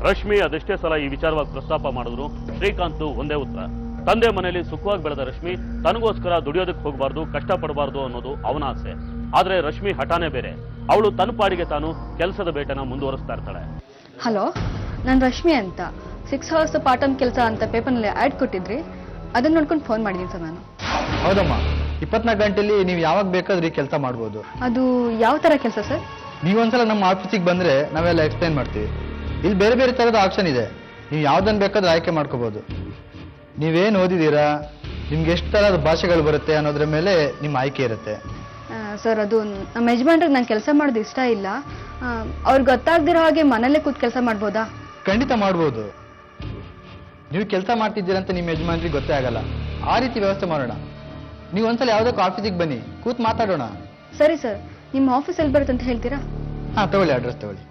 ರಶ್ಮಿ ಅದೆಷ್ಟೇ ಸಲ ಈ ವಿಚಾರವಾಗಿ ಪ್ರಸ್ತಾಪ ಮಾಡಿದ್ರು ಶ್ರೀಕಾಂತ್ ಒಂದೇ ಉತ್ತರ. ತಂದೆ ಮನೆಯಲ್ಲಿ ಸುಖವಾಗಿ ಬೆಳೆದ ರಶ್ಮಿ ತನಗೋಸ್ಕರ ದುಡಿಯೋದಕ್ಕೆ ಹೋಗಬಾರ್ದು, ಕಷ್ಟಪಡಬಾರ್ದು ಅನ್ನೋದು ಅವನ ಆಸೆ. ಆದ್ರೆ ರಶ್ಮಿ ಹಠಾನೇ ಬೇರೆ. ಅವಳು ತನ್ನ ಪಾಡಿಗೆ ತಾನು ಕೆಲಸದ ಬೇಟನ ಮುಂದುವರಿಸ್ತಾ ಇರ್ತಾಳೆ. ಹಲೋ, ನಾನು ರಶ್ಮಿ ಅಂತ 6 hours ಪಾರ್ಟ್ ಟೈಮ್ ಕೆಲಸ ಅಂತ ಪೇಪರ್ನಲ್ಲಿ ಆ್ಯಡ್ ಕೊಟ್ಟಿದ್ರಿ, ಅದನ್ನ ನೋಡ್ಕೊಂಡು ಫೋನ್ ಮಾಡಿದ್ದೀನಿ ಸರ್ ನಾನು. ಹೌದಮ್ಮ, 24 ಗಂಟೆಲಿ ನೀವು ಯಾವಾಗ ಬೇಕಾದ್ರೂ ಕೆಲಸ ಮಾಡ್ಬೋದು. ಅದು ಯಾವ ಥರ ಕೆಲಸ ಸರ್? ನೀವೊಂದ್ಸಲ ನಮ್ಮ ಆಫೀಸಿಗೆ ಬಂದ್ರೆ ನಾವೆಲ್ಲ ಎಕ್ಸ್ಪ್ಲೈನ್ ಮಾಡ್ತೀವಿ. ಇಲ್ಲಿ ಬೇರೆ ಬೇರೆ ಥರದ ಆಪ್ಷನ್ ಇದೆ, ನೀವು ಯಾವ್ದನ್ನ ಬೇಕಾದ್ರೂ ಆಯ್ಕೆ ಮಾಡ್ಕೋಬಹುದು. ನೀವೇನು ಓದಿದ್ದೀರಾ, ನಿಮ್ಗೆ ಎಷ್ಟು ಥರದ ಭಾಷೆಗಳು ಬರುತ್ತೆ ಅನ್ನೋದ್ರ ಮೇಲೆ ನಿಮ್ಮ ಆಯ್ಕೆ ಇರುತ್ತೆ. ಸರ್, ಅದು ನಮ್ಮ ಯಜಮಾನ್ರಿಗೆ ನಾನು ಕೆಲಸ ಮಾಡೋದು ಇಷ್ಟ ಇಲ್ಲ. ಅವ್ರಿಗೆ ಗೊತ್ತಾಗ್ದಿರೋ ಹಾಗೆ ಮನೇಲೆ ಕೂತ್ ಕೆಲಸ ಮಾಡ್ಬೋದಾ? ಖಂಡಿತ ಮಾಡ್ಬೋದು. ನೀವು ಕೆಲಸ ಮಾಡ್ತಿದ್ದೀರಾ ಅಂತ ನಿಮ್ಮ ಯಜಮಾನ್ರಿಗೆ ಗೊತ್ತೇ ಆಗಲ್ಲ. ಆ ರೀತಿ ವ್ಯವಸ್ಥೆ ಮಾಡೋಣ. ನೀವು ಒಂದ್ಸಲ ಯಾವುದಕ್ಕೂ ಆಫೀಸಿಗೆ ಬನ್ನಿ, ಕೂತ್ ಮಾತಾಡೋಣ. ಸರಿ ಸರ್, ನಿಮ್ಮ ಆಫೀಸ್ ಎಲ್ಲಿ ಬರುತ್ತೆ ಅಂತ ಹೇಳ್ತೀರಾ? ಹಾಂ, ತಗೊಳ್ಳಿ, ಅಡ್ರೆಸ್ ತಗೊಳ್ಳಿ.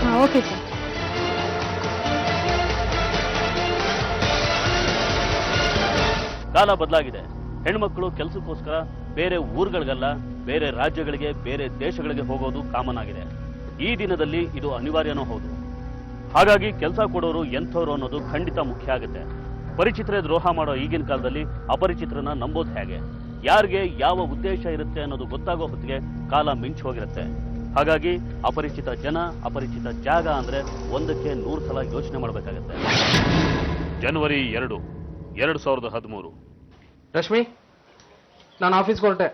ಹಾಂ, ಓಕೆ ಸರ್. ಕಾಲ ಬದಲಾಗಿದೆ. ಹೆಣ್ಮಕ್ಳು ಕೆಲಸಕ್ಕೋಸ್ಕರ ಬೇರೆ ಊರುಗಳಿಗಲ್ಲ, ಬೇರೆ ರಾಜ್ಯಗಳಿಗೆ, ಬೇರೆ ದೇಶಗಳಿಗೆ ಹೋಗೋದು ಕಾಮನ್ ಆಗಿದೆ. ಈ ದಿನದಲ್ಲಿ ಇದು ಅನಿವಾರ್ಯನೂ ಹೌದು. ಹಾಗಾಗಿ ಕೆಲಸ ಕೊಡೋರು ಎಂಥವ್ರು ಅನ್ನೋದು ಖಂಡಿತ ಮುಖ್ಯ ಆಗುತ್ತೆ. ಪರಿಚಿತರೇ ದ್ರೋಹ ಮಾಡೋ ಈಗಿನ ಕಾಲದಲ್ಲಿ ಅಪರಿಚಿತರನ್ನ ನಂಬೋದು ಹೇಗೆ? ಯಾರಿಗೆ ಯಾವ ಉದ್ದೇಶ ಇರುತ್ತೆ ಅನ್ನೋದು ಗೊತ್ತಾಗೋ ಹೊತ್ತಿಗೆ ಕಾಲ ಮಿಂಚು ಹೋಗಿರುತ್ತೆ. ಹಾಗಾಗಿ ಅಪರಿಚಿತ ಜನ, ಅಪರಿಚಿತ ಜಾಗ ಅಂದ್ರೆ ಒಂದಕ್ಕೆ 100 ಸಲ ಯೋಚನೆ ಮಾಡಬೇಕಾಗತ್ತೆ. ಜನವರಿ 2, 2013. ರಶ್ಮಿ, ನಾನು ಆಫೀಸ್ಗೆ ಹೊರಟೆ.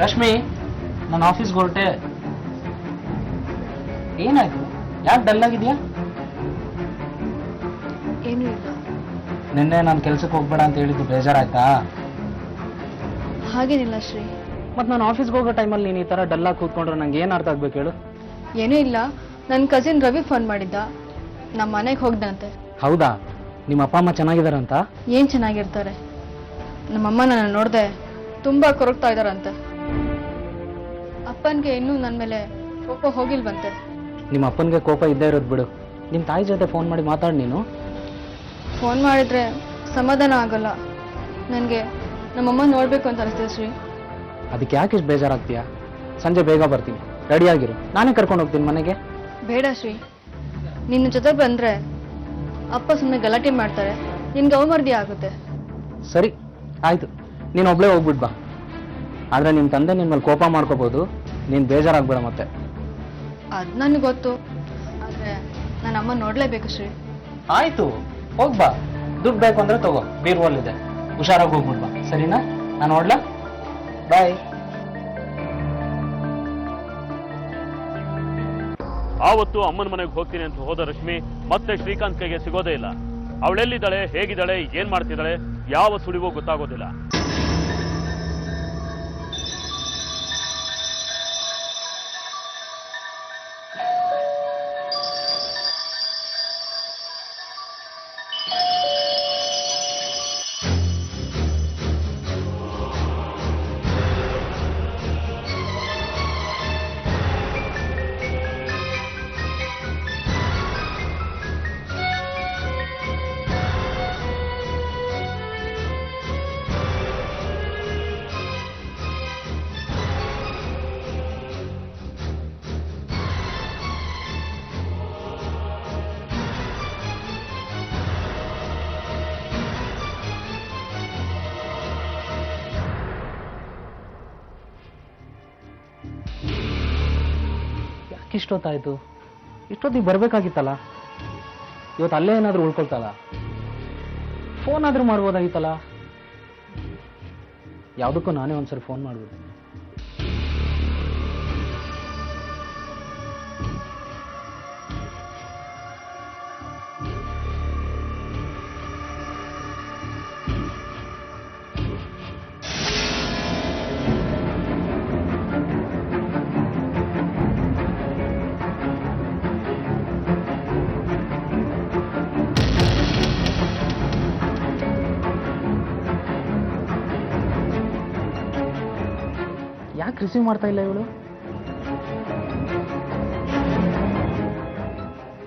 ರಶ್ಮಿ, ನಾನು ಆಫೀಸ್ಗೆ ಹೊರಟೆ. ಏನಾಯ್ತು? ಯಾಕೆ ಡಲ್ ಆಗಿದ್ಯಾ? ಏನೂ ಇಲ್ಲ. ನಿನ್ನೆ ನಾನು ಕೆಲ್ಸಕ್ಕೆ ಹೋಗ್ಬೇಡ ಅಂತ ಹೇಳಿದ್ದು ಬೇಜಾರಾಯ್ತಾ? ಹಾಗೇನಿಲ್ಲ ಶ್ರೀ. ಮತ್ತೆ ನಾನು ಆಫೀಸ್ಗೆ ಹೋಗೋ ಟೈಮಲ್ಲಿ ನೀನು ಈ ಥರ ಡಲ್ಲಾಗಿ ಕೂತ್ಕೊಂಡ್ರೆ ನಂಗೆ ಏನು ಅರ್ಥ ಆಗ್ಬೇಕು ಹೇಳು? ಏನೂ ಇಲ್ಲ, ನನ್ನ ಕಸಿನ್ ರವಿ ಫೋನ್ ಮಾಡಿದ್ದ, ನಮ್ಮ ಮನೆಗೆ ಹೋಗ್ದಂತೆ. ಹೌದಾ? ನಿಮ್ಮ ಅಪ್ಪ ಅಮ್ಮ ಚೆನ್ನಾಗಿದಾರಂತ? ಏನ್ ಚೆನ್ನಾಗಿರ್ತಾರೆ. ನಮ್ಮಮ್ಮ ನನ್ನ ನೋಡ್ದೆ ತುಂಬಾ ಕೊರಗ್ತಾ ಇದಾರಂತೆ. ಅಪ್ಪನ್ಗೆ ಇನ್ನೂ ನನ್ನ ಮೇಲೆ ಕೋಪ ಹೋಗಿಲ್ವಂತೆ. ನಿಮ್ಮ ಅಪ್ಪನಿಗೆ ಕೋಪ ಇದ್ದೇ ಇರೋದು ಬಿಡು. ನಿಮ್ಮ ತಾಯಿ ಜೊತೆ ಫೋನ್ ಮಾಡಿ ಮಾತಾಡಿ ನೀನು. ಫೋನ್ ಮಾಡಿದ್ರೆ ಸಮಾಧಾನ ಆಗಲ್ಲ. ನನಗೆ ನಮ್ಮಮ್ಮ ನೋಡ್ಬೇಕು ಅಂತ ಅನಿಸ್ತಿದೆ ಶ್ರೀ. ಅದಕ್ಕೆ ಯಾಕೆ ಇಷ್ಟು ಬೇಜಾರಾಗ್ತೀಯಾ? ಸಂಜೆ ಬೇಗ ಬರ್ತೀನಿ, ರೆಡಿಯಾಗಿರು, ನಾನೇ ಕರ್ಕೊಂಡು ಹೋಗ್ತೀನಿ ಮನೆಗೆ. ಬೇಡ ಶ್ರೀ, ನಿನ್ನ ಜೊತೆ ಬಂದ್ರೆ ಅಪ್ಪ ಸುಮ್ಮನೆ ಗಲಾಟೆ ಮಾಡ್ತಾರೆ, ನಿನ್ಗೆ ಅವಮರ್ದಿ ಆಗುತ್ತೆ. ಸರಿ ಆಯ್ತು, ನೀನು ಒಬ್ಳೇ ಹೋಗ್ಬಿಟ್ ಬಾ. ಆದ್ರೆ ನಿಮ್ಮ ತಂದೆ ನಿನ್ನ ಮೇಲೆ ಕೋಪ ಮಾಡ್ಕೋಬಹುದು, ನೀನು ಬೇಜಾರಾಗ್ಬೇಡ ಮತ್ತೆ. ಅದ್ ನನ್ಗೆ ಗೊತ್ತು, ಆದ್ರೆ ನನ್ನ ಅಮ್ಮ ನೋಡ್ಲೇಬೇಕು ಶ್ರೀ. ಆಯ್ತು ಹೋಗ್ಬಾ, ದುಡ್ಡು ಬೇಕು ಅಂದ್ರೆ ತಗೋ, ಬೀರ್ವಲ್ಲಿದೆ, ಹುಷಾರಾಗಿ ಹೋಗ್ಬಿಡ್ಬಾ. ಸರಿನಾ? ನಾನು ನೋಡ್ಲಾ? ಬಾಯ್. ಆವತ್ತು ಅಮ್ಮನ ಮನೆಗೆ ಹೋಗ್ತೀನಿ ಅಂತ ಹೋದ ರಶ್ಮಿ ಮತ್ತೆ ಶ್ರೀಕಾಂತ್ ಕೈಗೆ ಸಿಗೋದೇ ಇಲ್ಲ. ಅವಳೆಲ್ಲಿದ್ದಾಳೆ, ಹೇಗಿದ್ದಾಳೆ, ಏನ್ ಮಾಡ್ತಿದ್ದಾಳೆ, ಯಾವ ಸುಳಿವೋ ಗೊತ್ತಾಗೋದಿಲ್ಲ. ಇಷ್ಟೊತ್ತಾಯ್ತು, ಇಷ್ಟೊತ್ತಿಗೆ ಬರ್ಬೇಕಾಗಿತ್ತಲ್ಲ. ಇವತ್ತು ಅಲ್ಲೇ ಏನಾದ್ರೂ ಉಳ್ಕೊಳ್ತಲ್ಲ, ಫೋನ್ ಆದ್ರೂ ಮಾಡ್ಬೋದಾಗಿತ್ತಲ್ಲ. ಯಾವುದಕ್ಕೂ ನಾನೇ ಒಂದ್ಸರಿ ಫೋನ್ ಮಾಡ್ಬಿಡ್ತೀನಿ. ಯಾಕೆ ರಿಸೀವ್ ಮಾಡ್ತಾ ಇಲ್ಲ ಇವಳು?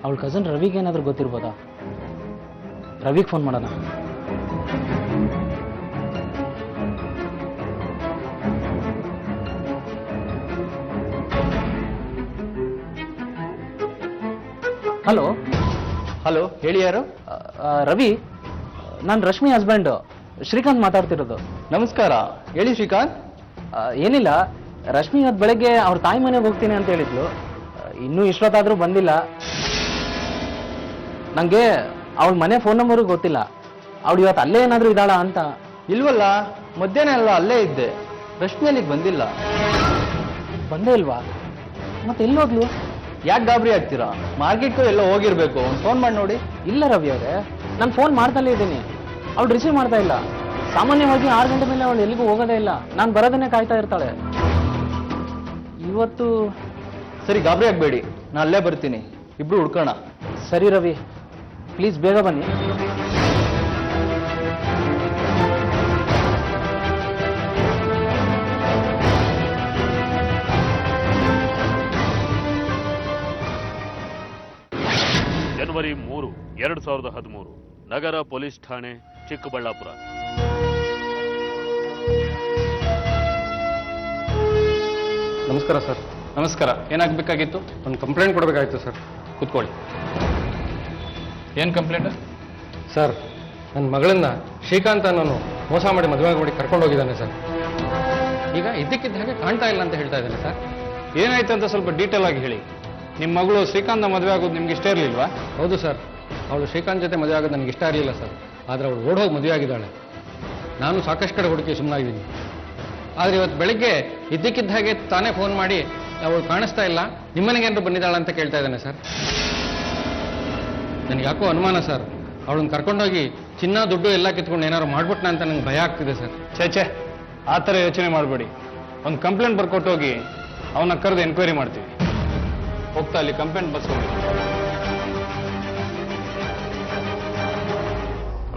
ಅವಳ ಕಸನ್ ರವಿಗೆ ಏನಾದರೂ ಗೊತ್ತಿರ್ಬೋದಾ? ರವಿಗೆ ಫೋನ್ ಮಾಡೋಣ. ಹಲೋ ಹಲೋ, ಹೇಳಿ ಯಾರು? ರವಿ, ನಾನು ರಶ್ಮಿ ಹಸ್ಬೆಂಡ್ ಶ್ರೀಕಾಂತ್ ಮಾತಾಡ್ತಿರೋದು. ನಮಸ್ಕಾರ, ಹೇಳಿ ಶ್ರೀಕಾಂತ್. ಏನಿಲ್ಲ, ರಶ್ಮಿ ಇವತ್ತು ಬೆಳಗ್ಗೆ ಅವ್ರ ತಾಯಿ ಮನೆಗೆ ಹೋಗ್ತೀನಿ ಅಂತ ಹೇಳಿದ್ಲು. ಇನ್ನೂ ಇಷ್ಟೊತ್ತಾದ್ರೂ ಬಂದಿಲ್ಲ. ನನಗೆ ಅವಳ ಮನೆ ಫೋನ್ ನಂಬರು ಗೊತ್ತಿಲ್ಲ. ಅವಳು ಇವತ್ತು ಅಲ್ಲೇ ಏನಾದರೂ ಇದ್ದಾಳ ಅಂತ. ಇಲ್ವಲ್ಲ, ಮಧ್ಯಾಹ್ನ ಎಲ್ಲ ಅಲ್ಲೇ ಇದ್ದೆ. ರಶ್ಮಿ ಅಲ್ಲಿಗೆ ಬಂದಿಲ್ಲ. ಬಂದೇ ಇಲ್ವಾ? ಮತ್ತೆ ಎಲ್ಲಿ ಹೋಗ್ಲು? ಯಾಕೆ ಗಾಬರಿ ಆಗ್ತೀರಾ? ಮಾರ್ಕೆಟ್ಗೂ ಎಲ್ಲ ಹೋಗಿರ್ಬೇಕು, ಒಂದು ಫೋನ್ ಮಾಡಿ ನೋಡಿ. ಇಲ್ಲ ರವಿ ಅವರೇ, ನಾನು ಫೋನ್ ಮಾಡ್ತಲೇ ಇದ್ದೀನಿ, ಅವಳು ರಿಸೀವ್ ಮಾಡ್ತಾ ಇಲ್ಲ. ಸಾಮಾನ್ಯವಾಗಿ 6 ಗಂಟೆ ಮೇಲೆ ಅವಳು ಎಲ್ಲಿಗೂ ಹೋಗೋದೇ ಇಲ್ಲ, ನಾನು ಬರೋದನ್ನೇ ಕಾಯ್ತಾ ಇರ್ತಾಳೆ. ಇವತ್ತು ಸರಿ, ಗಾಬರಿ ಆಗಬೇಡಿ, ನಾನು ಅಲ್ಲೇ ಬರ್ತೀನಿ, ಇಬ್ರು ಹುಡ್ಕೋಣ. ಸರಿ ರವಿ, ಪ್ಲೀಸ್ ಬೇಗ ಬನ್ನಿ. ಜನವರಿ 3, 2013, ನಗರ ಪೊಲೀಸ್ ಠಾಣೆ, ಚಿಕ್ಕಬಳ್ಳಾಪುರ. ನಮಸ್ಕಾರ ಸರ್. ನಮಸ್ಕಾರ, ಏನಾಗಬೇಕಾಗಿತ್ತು? ಒಂದು ಕಂಪ್ಲೇಂಟ್ ಕೊಡಬೇಕಾಗಿತ್ತು ಸರ್. ಕೂತ್ಕೊಳ್ಳಿ. ಏನು ಕಂಪ್ಲೇಂಟ್? ಸರ್, ನನ್ನ ಮಗಳನ್ನ ಶ್ರೀಕಾಂತ್ ಅನ್ನೋನು ಮೋಸ ಮಾಡಿ ಮದುವೆ ಮಾಡಿ ಕರ್ಕೊಂಡು ಹೋಗಿದ್ದಾನೆ ಸರ್. ಈಗ ಇದ್ದಕ್ಕಿದ್ದ ಹಾಗೆ ಕಾಣ್ತಾ ಇಲ್ಲ ಅಂತ ಹೇಳ್ತಾ ಇದ್ದಾನೆ ಸರ್. ಏನಾಯ್ತು ಅಂತ ಸ್ವಲ್ಪ ಡೀಟೇಲ್ ಆಗಿ ಹೇಳಿ. ನಿಮ್ಮ ಮಗಳು ಶ್ರೀಕಾಂತ್ ಮದುವೆ ಆಗೋದು ನಿಮ್ಗೆ ಇಷ್ಟ ಇರಲಿಲ್ವಾ? ಹೌದು ಸರ್, ಅವಳು ಶ್ರೀಕಾಂತ್ ಜೊತೆ ಮದುವೆ ಆಗೋದು ನನಗೆ ಇಷ್ಟ ಇರಲಿಲ್ಲ ಸರ್. ಆದರೆ ಅವಳು ಓಡೋಗಿ ಮದುವೆ ಆಗಿದ್ದಾಳೆ. ನಾನು ಸಾಕಷ್ಟು ಕಡೆ ಹುಡುಕಿ ಸುಮ್ಮನಾಗಿದ್ದೀನಿ. ಆದರೆ ಇವತ್ತು ಬೆಳಗ್ಗೆ ಇದ್ದಕ್ಕಿದ್ದ ಹಾಗೆ ತಾನೇ ಫೋನ್ ಮಾಡಿ ಅವಳು ಕಾಣಿಸ್ತಾ ಇಲ್ಲ, ನಿಮ್ಮನೆಗೇನಾದ್ರು ಬಂದಿದ್ದಾಳೆ ಅಂತ ಕೇಳ್ತಾ ಇದ್ದಾನೆ ಸರ್. ನನಗೆ ಯಾಕೋ ಅನುಮಾನ ಸರ್, ಅವಳನ್ನ ಕರ್ಕೊಂಡೋಗಿ ಚಿನ್ನ ದುಡ್ಡು ಎಲ್ಲ ಕಿತ್ಕೊಂಡು ಏನಾದ್ರು ಮಾಡ್ಬಿಟ್ನ ಅಂತ ನಂಗೆ ಭಯ ಆಗ್ತಿದೆ ಸರ್. ಛೇ, ಆ ಥರ ಯೋಚನೆ ಮಾಡಬೇಡಿ. ಒಂದು ಕಂಪ್ಲೇಂಟ್ ಬರ್ಕೊಟ್ಟೋಗಿ ಅವನ್ನ ಕರೆದು ಎನ್ಕ್ವೈರಿ ಮಾಡ್ತೀವಿ. ಹೋಗ್ತಾ ಅಲ್ಲಿ ಕಂಪ್ಲೇಂಟ್ ಬರ್ಸ್ಕೊಂಡು.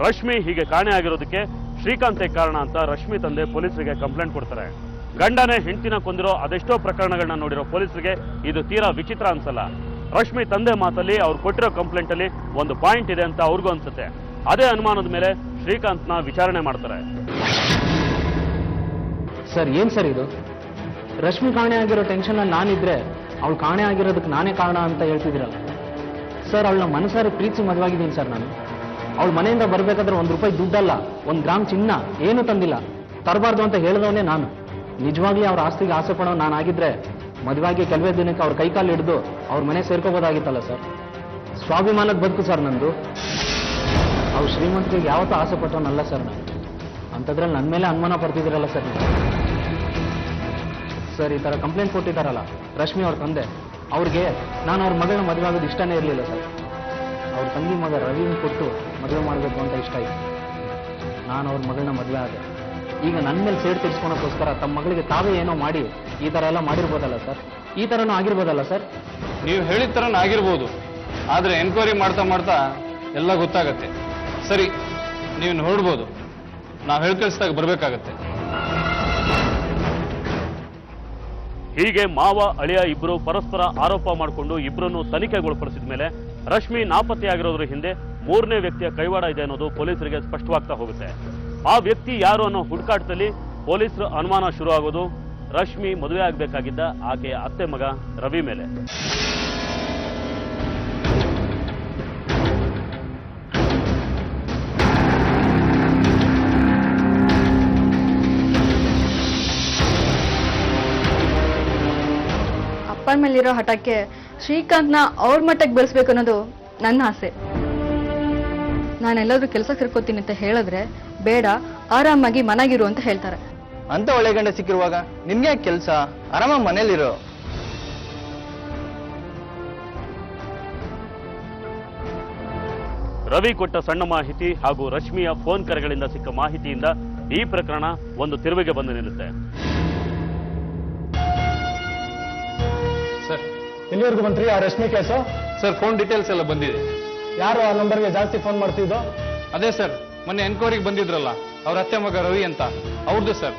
ರಶ್ಮಿ ಹೀಗೆ ಕಾಣೆ ಆಗಿರೋದಕ್ಕೆ ಶ್ರೀಕಾಂತೆ ಕಾರಣ ಅಂತ ರಶ್ಮಿ ತಂದೆ ಪೊಲೀಸರಿಗೆ ಕಂಪ್ಲೇಂಟ್ ಕೊಡ್ತಾರೆ. ಗಂಡನೇ ಹೆಂಡತಿನ ಕೊಂದಿರೋ ಅದೆಷ್ಟೋ ಪ್ರಕರಣಗಳನ್ನ ನೋಡಿರೋ ಪೊಲೀಸರಿಗೆ ಇದು ತೀರಾ ವಿಚಿತ್ರ ಅನ್ಸಲ್ಲ. ರಶ್ಮಿ ತಂದೆ ಮಾತಲ್ಲಿ ಅವ್ರು ಕೊಟ್ಟಿರೋ ಕಂಪ್ಲೇಂಟ್ ಅಲ್ಲಿ ಒಂದು ಪಾಯಿಂಟ್ ಇದೆ ಅಂತ ಅವ್ರಿಗೂ ಅನ್ಸುತ್ತೆ. ಅದೇ ಅನುಮಾನದ ಮೇಲೆ ಶ್ರೀಕಾಂತ್ನ ವಿಚಾರಣೆ ಮಾಡ್ತಾರೆ. ಸರ್, ಏನ್ ಸರ್ ಇದು? ರಶ್ಮಿ ಕಾಣೆ ಆಗಿರೋ ಟೆನ್ಷನ್ ಅಲ್ಲಿ ನಾನಿದ್ರೆ ಅವಳು ಕಾಣೆ ಆಗಿರೋದಕ್ಕೆ ನಾನೇ ಕಾರಣ ಅಂತ ಹೇಳ್ತಿದ್ದೀರಲ್ಲ ಸರ್. ಅವಳನ್ನ ಮನಸಾರಿ ಪ್ರೀತಿಸಿ ಮದುವಾಗಿದ್ದೀನಿ ಸರ್ ನಾನು. ಅವಳು ಮನೆಯಿಂದ ಬರ್ಬೇಕಾದ್ರೆ 1 ರೂಪಾಯಿ ದುಡ್ಡಲ್ಲ, 1 ಗ್ರಾಮ್ ಚಿನ್ನ ಏನೂ ತಂದಿಲ್ಲ. ತರಬಾರ್ದು ಅಂತ ಹೇಳಿದವನೇ ನಾನು. ನಿಜವಾಗ್ಲೂ ಅವ್ರ ಆಸ್ತಿಗೆ ಆಸೆ ಪಡೋ ನಾನಾಗಿದ್ರೆ ಮದುವೆಗೆ ಕೆಲವೇ ದಿನಕ್ಕೆ ಅವ್ರ ಕೈಕಾಲು ಹಿಡಿದು ಅವ್ರ ಮನೆ ಸೇರ್ಕೋಬೋದಾಗಿತ್ತಲ್ಲ ಸರ್. ಸ್ವಾಭಿಮಾನದ ಬದುಕು ಸರ್ ನಂದು. ಅವ್ರ ಶ್ರೀಮಂತಿಗೆ ಯಾವತ್ತೂ ಆಸೆ ಪಟ್ಟವನಲ್ಲ ಸರ್ ನಾನು. ಅಂಥದ್ರಲ್ಲಿ ನನ್ನ ಮೇಲೆ ಅನುಮಾನ ಪಡ್ತಿದ್ದೀರಲ್ಲ ಸರ್ ನೀವು. ಸರ್, ಈ ಥರ ಕಂಪ್ಲೇಂಟ್ ಕೊಟ್ಟಿದ್ದಾರಲ್ಲ ರಶ್ಮಿ ಅವ್ರ ತಂದೆ, ಅವ್ರಿಗೆ ನಾನು ಅವ್ರ ಮಗಳನ್ನ ಮದುವೆ ಆಗೋದು ಇಷ್ಟನೇ ಇರಲಿಲ್ಲ ಸರ್. ಅವ್ರ ತಂಗಿ ಮಗ ರವಿನ ಕೊಟ್ಟು ಮದುವೆ ಮಾಡಬೇಕು ಅಂತ ಇಷ್ಟ ಇತ್ತು. ನಾನು ಅವ್ರ ಮಗಳನ್ನ ಮದುವೆ ಆದೆ. ಈಗ ನನ್ನ ಮೇಲೆ ಸೇಡ್ ತೀರ್ಸ್ಕೊಳಕ್ಕೋಸ್ಕರ ತಮ್ಮ ಮಗಳಿಗೆ ತಾವೇ ಏನೋ ಮಾಡಿ ಈ ಥರ ಎಲ್ಲ ಮಾಡಿರ್ಬೋದಲ್ಲ ಸರ್? ಈ ಥರನೂ ಆಗಿರ್ಬೋದಲ್ಲ ಸರ್? ನೀವು ಹೇಳಿದ ಥರನ ಆಗಿರ್ಬೋದು, ಆದರೆ ಎನ್ಕ್ವೈರಿ ಮಾಡ್ತಾ ಮಾಡ್ತಾ ಎಲ್ಲ ಗೊತ್ತಾಗತ್ತೆ. ಸರಿ, ನೀವು ನೋಡ್ಬೋದು, ನಾವು ಹೇಳ್ಕಳಿಸಿದಾಗ ಬರಬೇಕಾಗತ್ತೆ. ಹೀಗೆ ಮಾವ ಅಳಿಯ ಇಬ್ಬರು ಪರಸ್ಪರ ಆರೋಪ ಮಾಡಿಕೊಂಡು ಇಬ್ಬರನ್ನು ತನಿಖೆಗೊಳಪಡಿಸಿದ ಮೇಲೆ ರಶ್ಮಿ ನಾಪತ್ತೆಯಾಗಿರೋದ್ರ ಹಿಂದೆ 3ನೇ ವ್ಯಕ್ತಿಯ ಕೈವಾಡ ಇದೆ ಅನ್ನೋದು ಪೊಲೀಸರಿಗೆ ಸ್ಪಷ್ಟವಾಗ್ತಾ ಹೋಗುತ್ತೆ. ಆ ವ್ಯಕ್ತಿ ಯಾರು ಅನ್ನೋ ಹುಡುಕಾಟದಲ್ಲಿ ಪೊಲೀಸರ ಅನುಮಾನ ಶುರು ಆಗೋದು ರಶ್ಮಿ ಮದುವೆ ಆಗಬೇಕಾಗಿದ್ದ ಆಕೆಯ ಅತ್ತೆ ಮಗ ರವಿ ಮೇಲೆ. ಅಪ್ಪನ ಮೇಲಿರೋ ಹಠಕ್ಕೆ ಶ್ರೀಕಾಂತ್ನ ಅವ್ರ ಮಟ್ಟಕ್ಕೆ ಬೆಳೆಸ್ಬೇಕು ಅನ್ನೋದು ನನ್ನ ಆಸೆ. ನಾನೆಲ್ಲಾದ್ರೂ ಕೆಲಸ ಸೇರ್ಕೋತೀನಿ ಅಂತ ಹೇಳಿದ್ರೆ ಬೇಡ, ಆರಾಮಾಗಿ ಮನೆಗಿರು ಅಂತ ಹೇಳ್ತಾರೆ. ಅಂತ ಒಳ್ಳೆ ಗಂಡ ಸಿಕ್ಕಿರುವಾಗ ನಿನ್ಗೆ ಕೆಲಸ, ಆರಾಮಾಗಿ ಮನೇಲಿರೋ. ರವಿ ಕೊಟ್ಟ ಸಣ್ಣ ಮಾಹಿತಿ ಹಾಗೂ ರಶ್ಮಿಯ ಫೋನ್ ಕರೆಗಳಿಂದ ಸಿಕ್ಕ ಮಾಹಿತಿಯಿಂದ ಈ ಪ್ರಕರಣ ಒಂದು ತಿರುವಿಗೆ ಬಂದು ನಿಲ್ಲುತ್ತೆ. ಸರ್, ಎಲ್ಲಿವರೆಗೂ ಬಂತ್ರಿ ಆ Rashmi case? Sir, phone details ಎಲ್ಲ ಬಂದಿದೆ. ಯಾರು ಆ ನಂಬರ್ಗೆ ಜಾಸ್ತಿ ಫೋನ್ ಮಾಡ್ತಿದ್ದು? ಅದೇ ಸರ್, ಮೊನ್ನೆ ಎನ್ಕ್ವೈರಿಗೆ ಬಂದಿದ್ರಲ್ಲ ಅವ್ರ ಅತ್ತೆ ಮಗ ರವಿ ಅಂತ, ಅವ್ರದ್ದು ಸರ್.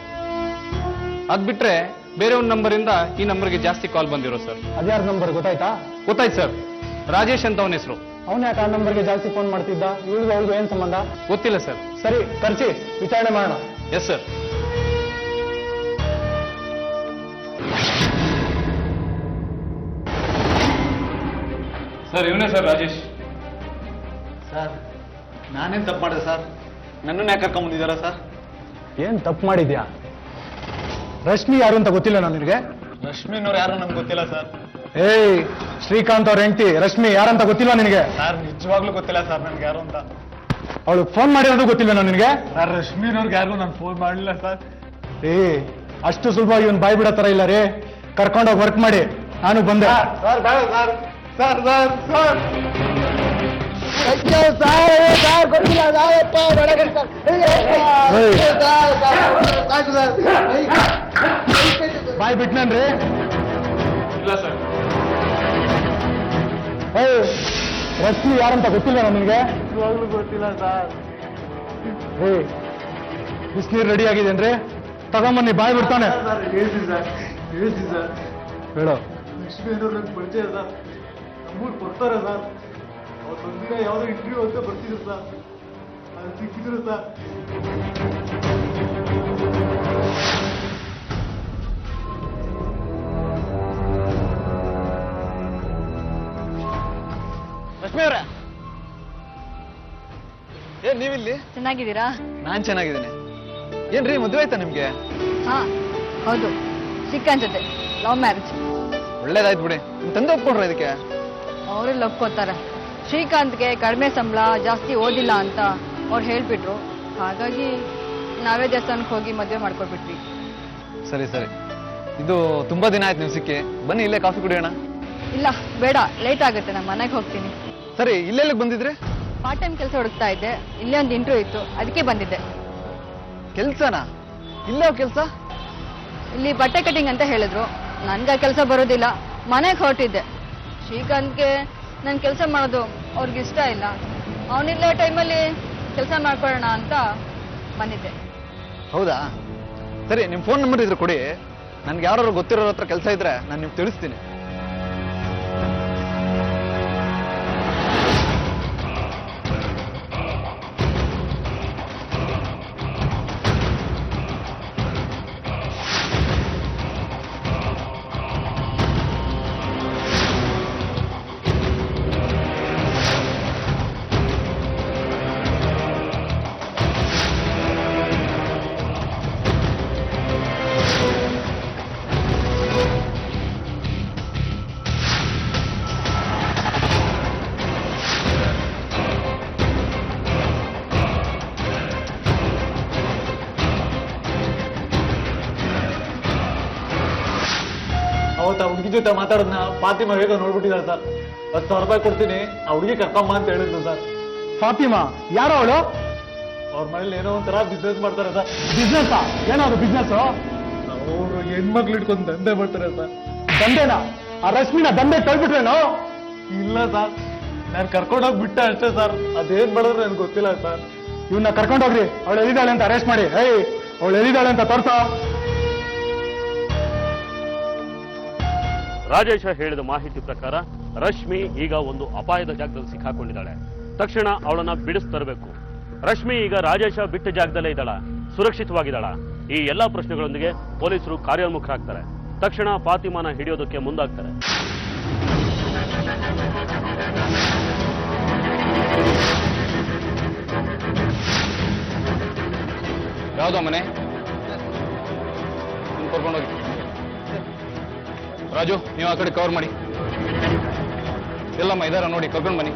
ಅದ್ ಬಿಟ್ರೆ ಬೇರೆ ಒಂದು ನಂಬರಿಂದ ಈ ನಂಬರ್ಗೆ ಜಾಸ್ತಿ ಕಾಲ್ ಬಂದಿರೋ ಸರ್. ಅದ್ಯಾರ ನಂಬರ್ ಗೊತ್ತಾಯ್ತಾ? ಗೊತ್ತಾಯ್ತು ಸರ್, ರಾಜೇಶ್ ಅಂತ ಅವನ ಹೆಸರು. ಅವನ ಯಾಕೆ ಆ ನಂಬರ್ಗೆ ಜಾಸ್ತಿ ಫೋನ್ ಮಾಡ್ತಿದ್ದ? ಇವಳಿಗೂ ಅವ್ರಿಗೂ ಏನ್ ಸಂಬಂಧ? ಗೊತ್ತಿಲ್ಲ ಸರ್. ಸರಿ, ಕರ್ಚಿ ವಿಚಾರಣೆ ಮಾಡೋಣ. Yes sir. ಸರ್, ಇವನೇ ಸರ್ ರಾಜೇಶ್. ಸರ್, ನಾನೇನು ತಪ್ಪು ಮಾಡಿದೆ ಸರ್? ನನ್ನನ್ನು ಯಾಕೆ ಕರ್ಕೊಂಬಂದಿದ್ದಾರಾ ಸರ್? ಏನ್ ತಪ್ಪು ಮಾಡಿದ್ಯಾ? ರಶ್ಮಿ ಯಾರು ಅಂತ ಗೊತ್ತಿಲ್ಲ ನಿನಗೆ? ರಶ್ಮಿನವ್ರು ಯಾರು ನಮ್ಗೆ ಗೊತ್ತಿಲ್ಲ ಸರ್. ಏಯ್, ಶ್ರೀಕಾಂತ್ ಅವ್ರ ಹೆಂಡತಿ ರಶ್ಮಿ ಯಾರಂತ ಗೊತ್ತಿಲ್ಲ ನಿನಗೆ? ಸರ್, ನಿಜವಾಗ್ಲೂ ಗೊತ್ತಿಲ್ಲ ಸರ್ ನನ್ಗೆ ಯಾರು ಅಂತ. ಅವಳು ಫೋನ್ ಮಾಡಿರೋದು ಗೊತ್ತಿಲ್ಲ ನಿನಗೆ? ಸರ್, ರಶ್ಮಿನವ್ರಿಗೆ ಯಾರಿಗೂ ನಾನು ಫೋನ್ ಮಾಡಲಿಲ್ಲ ಸರ್. ಅಷ್ಟು ಸುಲಭವಾಗಿ ಇವನ್ ಬಾಯ್ ಬಿಡೋ ತರ ಇಲ್ಲ ರೀ. ಕರ್ಕೊಂಡೋಗಿ ವರ್ಕ್ ಮಾಡಿ, ನಾನು ಬಂದೆ. ಸರ್, ಬೇಡ ಸರ್. ಸರ್ ಸರ್ ಸರ್ ಬಾಯ್ ಬಿಟ್ನನ್ರಿ? ಇಲ್ಲ ಸರ್. ರಶ್ಮಿ ಯಾರಂತ ಗೊತ್ತಿಲ್ಲ ನಿನಗೆ? ನಿಜವಾಗ್ಲೂ ಗೊತ್ತಿಲ್ಲ ಸರ್. ಬಿಸಿನೀರು ರೆಡಿ ಆಗಿದೇನ್ರಿ? ತಗೊಂಬನ್ನಿ, ಬಾಯ್ ಬಿಡ್ತಾನೆ. ಹೇಳ್ತೀನಿ ಸರ್, ಹೇಳ್ತೀನಿ ಸರ್. ಹೇಳು. ಲಕ್ಷ್ಮೀನವ್ರು ನನ್ನ ಪರಿಚಯ ಸರ್, ನಮ್ಮೂರು ಬರ್ತಾರೆ ಸರ್. ಅವ್ರು ಒಂದಿನ ಯಾವುದೋ ಇಂಟರ್ವ್ಯೂ ಅಂತ ಬರ್ತಿದ್ರು ಸರ್, ಅದು ಸಿಕ್ಕಿದ್ರು ಸರ್. ಲಕ್ಷ್ಮಿ ಅವರೇ, ಏನ್ ನೀವಿಲ್ಲಿ? ಚೆನ್ನಾಗಿದ್ದೀರಾ? ನಾನ್ ಚೆನ್ನಾಗಿದ್ದೀನಿ. ಏನ್ರಿ, ಮದುವೆ ಆಯ್ತಾ ನಿಮ್ಗೆ? ಹಾ ಹೌದು, ಶ್ರೀಕಾಂತ್ ಜೊತೆ ಲವ್ ಮ್ಯಾರೇಜ್. ಒಳ್ಳೇದಾಯ್ತು ಬಿಡಿ. ನಿಮ್ ತಂದೆ ಒಪ್ಕೊಂಡ್ರ ಇದಕ್ಕೆ? ಅವರೆಲ್ಲ ಒಪ್ಕೋತಾರೆ. ಶ್ರೀಕಾಂತ್ಗೆ ಕಡಿಮೆ ಸಂಬಳ, ಜಾಸ್ತಿ ಓದಿಲ್ಲ ಅಂತ ಅವ್ರು ಹೇಳ್ಬಿಟ್ರು. ಹಾಗಾಗಿ ನಾವೇ ದೇವಸ್ಥಾನಕ್ಕೆ ಹೋಗಿ ಮದುವೆ ಮಾಡ್ಕೊಟ್ಬಿಟ್ವಿ. ಸರಿ ಸರಿ, ಇದು ತುಂಬಾ ದಿನ ಆಯ್ತು ನೀವು ಸಿಕ್ಕಿ. ಬನ್ನಿ ಇಲ್ಲೇ ಕಾಫಿ ಕುಡಿಯೋಣ. ಇಲ್ಲ ಬೇಡ, ಲೇಟ್ ಆಗುತ್ತೆ, ನಾನು ಮನೆಗೆ ಹೋಗ್ತೀನಿ. ಸರಿ, ಇಲ್ಲೆಲ್ಲಿಗೆ ಬಂದಿದ್ರಿ? ಪಾರ್ಟ್ ಟೈಮ್ ಕೆಲಸ ಹುಡುಕ್ತಾ ಇದ್ದೆ, ಇಲ್ಲೇ ಒಂದು ಇಂಟರ್ವ್ಯೂ ಇತ್ತು, ಅದಕ್ಕೆ ಬಂದಿದ್ದೆ. ಕೆಲ್ಸನಾ? ಇಲ್ಲೇ ಕೆಲಸ? ಇಲ್ಲಿ ಬಟ್ಟೆ ಕಟಿಂಗ್ ಅಂತ ಹೇಳಿದ್ರು. ನನ್ಗೆ ಆ ಕೆಲಸ ಬರೋದಿಲ್ಲ, ಮನೆಗೆ ಹೊರಟಿದ್ದೆ. ಶ್ರೀಕಾಂತ್ಗೆ ನನ್ನ ಕೆಲಸ ಮಾಡೋದು ಅವ್ರಿಗೆ ಇಷ್ಟ ಇಲ್ಲ. ಅವನಿಲ್ಲ ಟೈಮಲ್ಲಿ ಕೆಲಸ ಮಾಡ್ಕೊಳ್ಳೋಣ ಅಂತ ಬಂದಿದ್ದೆ. ಹೌದಾ? ಸರಿ, ನಿಮ್ಮ ಫೋನ್ ನಂಬರ್ ಇದ್ರೆ ಕೊಡಿ. ನನ್ಗೆ ಯಾರು ಗೊತ್ತಿರೋ ಹತ್ರ ಕೆಲಸ ಇದ್ರೆ ನಾನು ನಿಮ್ಗೆ ತಿಳಿಸ್ತೀನಿ. ಅವತ್ತು ಆ ಹುಡುಗಿ ಜೊತೆ ಮಾತಾಡೋದನ್ನ ಫಾತಿಮಾ ಹೇಗೋ ನೋಡ್ಬಿಟ್ಟಿದ್ದಾರೆ ಸರ್. 10,000 ರೂಪಾಯಿ ಕೊಡ್ತೀನಿ, ಆ ಹುಡುಗಿ ಕರ್ಕೊಂಬ ಅಂತ ಹೇಳಿದ್ರು ಸರ್. ಫಾತಿಮಾ ಯಾರೋ ಅವಳು? ಅವ್ರ ಮನೇಲಿ ಏನೋ ಒಂಥರ ಬಿಸ್ನೆಸ್ ಮಾಡ್ತಾರೆ ಸರ್. ಬಿಸ್ನೆಸ್? ಏನಾದ್ರು ಬಿಸ್ನೆಸ್? ಅವರು ಹೆಣ್ಮಕ್ಳು ಇಟ್ಕೊಂಡು ದಂಧೆ ಮಾಡ್ತಾರೆ ಸರ್. ದಂಧೆನಾ? ಆ ರಶ್ಮಿನ ದಂಧೆ ಕಳ್ಬಿಟ್ರೇನೋ? ಇಲ್ಲ ಸರ್, ನಾನು ಕರ್ಕೊಂಡೋಗಿ ಬಿಟ್ಟೆ ಅಷ್ಟೇ ಸರ್. ಅದೇನ್ ಮಾಡಿದ್ರೆ ನನ್ಗೆ ಗೊತ್ತಿಲ್ಲ ಸರ್. ಇವನ್ನ ಕರ್ಕೊಂಡೋಗ್ರಿ, ಅವಳು ಎಲ್ಲಿದ್ದಾಳೆ ಅಂತ ಅರೆಸ್ಟ್ ಮಾಡಿ. ಅವಳು ಎಲ್ಲಿದ್ದಾಳೆ ಅಂತ ತೋರ್ಸೋ. ರಾಜೇಶ ಹೇಳಿದ ಮಾಹಿತಿ ಪ್ರಕಾರ ರಶ್ಮಿ ಈಗ ಒಂದು ಅಪಾಯದ ಜಾಗದಲ್ಲಿ ಸಿಕ್ಕಾಕೊಂಡಿದ್ದಾಳೆ. ತಕ್ಷಣ ಅವಳನ್ನ ಬಿಡಿಸ್ತರಬೇಕು. ರಶ್ಮಿ ಈಗ ರಾಜೇಶ ಬಿಟ್ಟ ಜಾಗದಲ್ಲೇ ಇದ್ದಾಳ, ಸುರಕ್ಷಿತವಾಗಿದ್ದಾಳ? ಈ ಎಲ್ಲಾ ಪ್ರಶ್ನೆಗಳೊಂದಿಗೆ ಪೊಲೀಸರು ಕಾರ್ಯೋನ್ಮುಖರಾಗ್ತಾರೆ. ತಕ್ಷಣ ಫಾತಿಮಾನ ಹಿಡಿಯೋದಕ್ಕೆ ಮುಂದಾಗ್ತಾರೆ. ಯಾವುದೋ ಮನೆ ಕರ್ಕೊಂಡೋಗಿ. ರಾಜು, ನೀವು ಆ ಕಡೆ ಕವರ್ ಮಾಡಿ. ಎಲ್ಲಮ್ಮ ಇದಾರ ನೋಡಿ, ಕರ್ಕೊಂಡು ಬನ್ನಿ.